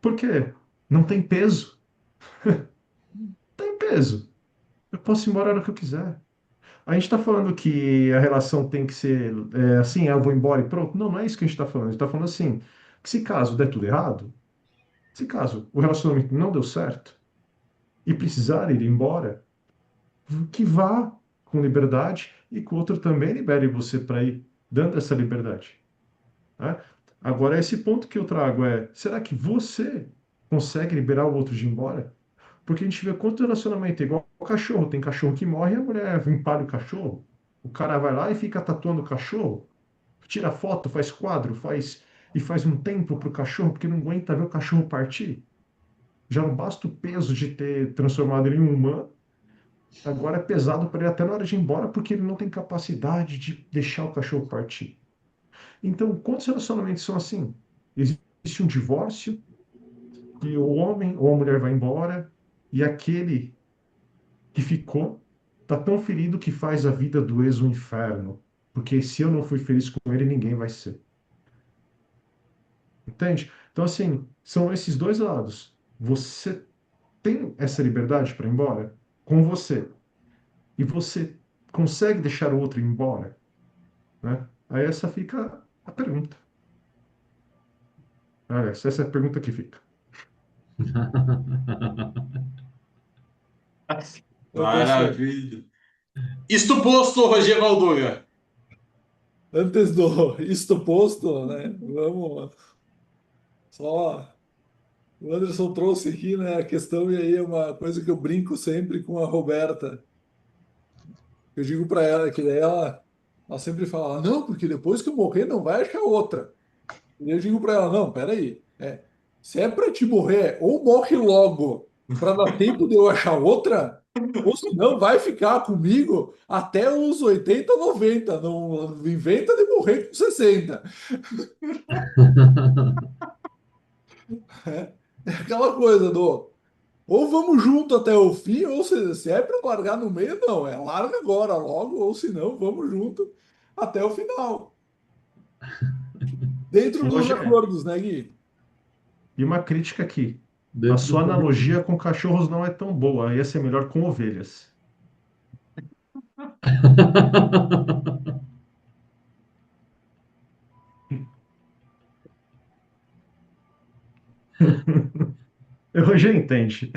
Por quê? Não tem peso. Tem peso. Eu posso ir embora a hora que eu quiser. A gente está falando que a relação tem que ser assim, eu vou embora e pronto. Não, não é isso que a gente está falando. A gente está falando assim, que se caso der tudo errado, se caso o relacionamento não deu certo e precisar ir embora, que vá com liberdade e que o outro também libere você para ir, dando essa liberdade, né? Agora, esse ponto que eu trago é, será que você consegue liberar o outro de ir embora? Porque a gente vê quanto relacionamento é igual ao cachorro. Tem cachorro que morre e a mulher empalha o cachorro. O cara vai lá e fica tatuando o cachorro, tira foto, faz quadro, faz um templo para o cachorro, porque não aguenta ver o cachorro partir. Já não basta o peso de ter transformado ele em um humano, agora é pesado para ele até na hora de ir embora, porque ele não tem capacidade de deixar o cachorro partir. Então, quantos relacionamentos são assim? Existe um divórcio, e o homem ou a mulher vai embora, e aquele que ficou está tão ferido que faz a vida do ex um inferno. Porque se eu não fui feliz com ele, ninguém vai ser. Entende? Então, assim, são esses dois lados. Você tem essa liberdade para ir embora com você. E você consegue deixar o outro ir embora, né? Aí essa fica a pergunta. Essa é a pergunta que fica. Anderson, Maravilha. Isto posto, Roger Valduga. antes do isto posto, né? Vamos só. O Anderson trouxe aqui, né, a questão, e aí é uma coisa que eu brinco sempre com a Roberta. Eu digo para ela que daí ela sempre fala, não, porque depois que eu morrer não vai achar outra. E eu digo para ela, não, peraí, se é para te morrer, ou morre logo, para dar tempo de eu achar outra, ou senão vai ficar comigo até os 80, 90, não inventa de morrer com 60. É aquela coisa do, ou vamos junto até o fim, ou se é para largar no meio, não, larga agora logo, ou senão vamos junto até o final. Dentro Ô, dos Rogério, acordos, né, Gui? e uma crítica aqui. A Dentro do sua possível. analogia com cachorros não é tão boa. Ia ser melhor com ovelhas. O Rogério entende.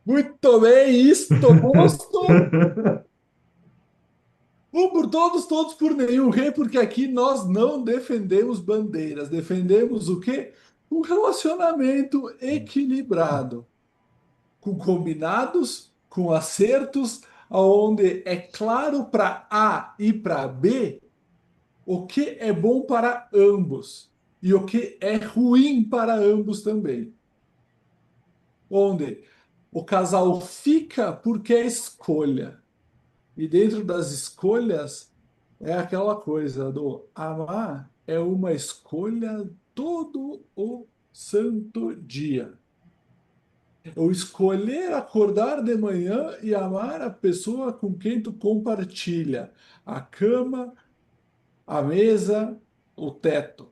Muito bem, isto posto. Um por todos, todos por nenhum rei, porque aqui nós não defendemos bandeiras, defendemos o quê? Um relacionamento equilibrado, com combinados, com acertos, onde é claro para A e para B o que é bom para ambos e o que é ruim para ambos também. Onde o casal fica porque é escolha. E dentro das escolhas é aquela coisa do amar é uma escolha todo o santo dia. O escolher acordar de manhã e amar a pessoa com quem tu compartilha a cama, a mesa, o teto.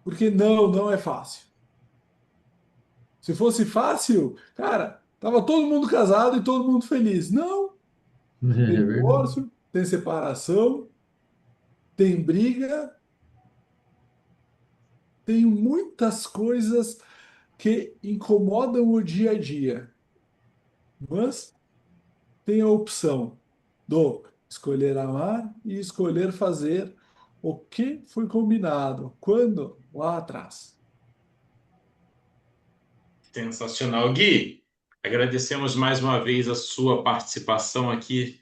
Porque não é fácil. Se fosse fácil, cara, tava todo mundo casado e todo mundo feliz. Não, tem É verdade. divórcio, tem separação, tem briga, tem muitas coisas que incomodam o dia a dia. Mas tem a opção do escolher amar e escolher fazer o que foi combinado. Quando? Lá atrás. Sensacional. Gui, agradecemos mais uma vez a sua participação aqui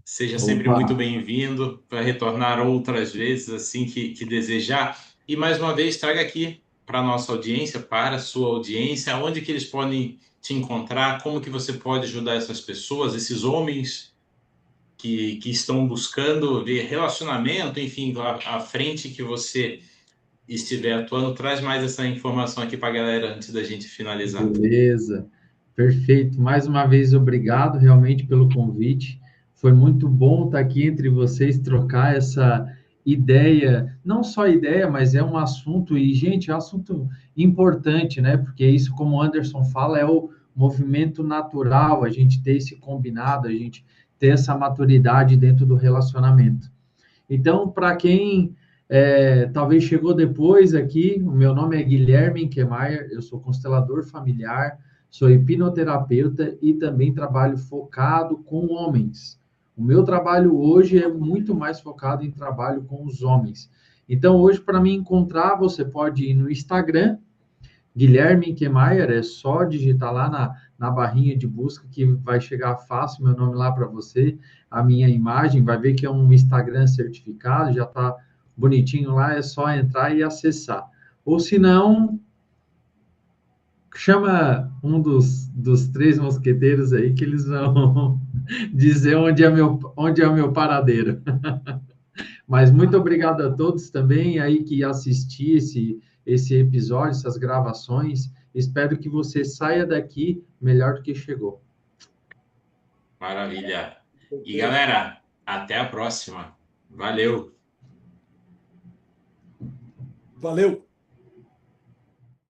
Seja sempre Opa, muito bem-vindo para retornar outras vezes assim que desejar. E mais uma vez, traga aqui para a nossa audiência, para a sua audiência, onde que eles podem te encontrar, como que você pode ajudar essas pessoas, esses homens que estão buscando ver relacionamento, enfim, à frente que você estiver atuando. Traz mais essa informação aqui para a galera antes da gente finalizar. beleza. Perfeito. Mais uma vez, obrigado realmente pelo convite. Foi muito bom estar aqui entre vocês, trocar essa ideia, não só ideia, mas é um assunto, e, gente, é um assunto importante, né? Porque isso, como o Anderson fala, é o movimento natural, a gente ter esse combinado, a gente ter essa maturidade dentro do relacionamento. Então, para quem talvez chegou depois aqui, o meu nome é Guilherme Inkemeyer, eu sou constelador familiar, sou hipnoterapeuta e também trabalho focado com homens. O meu trabalho hoje é muito mais focado em trabalho com os homens. Então, hoje, para me encontrar, você pode ir no Instagram, Guilherme Inkemeyer, é só digitar lá na barrinha de busca que vai chegar fácil meu nome lá para você, a minha imagem, vai ver que é um Instagram certificado, já está bonitinho lá, é só entrar e acessar. Ou se não, chama um dos três mosqueteiros aí que eles vão dizer onde é o meu paradeiro. Mas muito obrigado a todos também aí que assisti esse episódio, essas gravações. Espero que você saia daqui melhor do que chegou. Maravilha. E galera, até a próxima. Valeu. Valeu!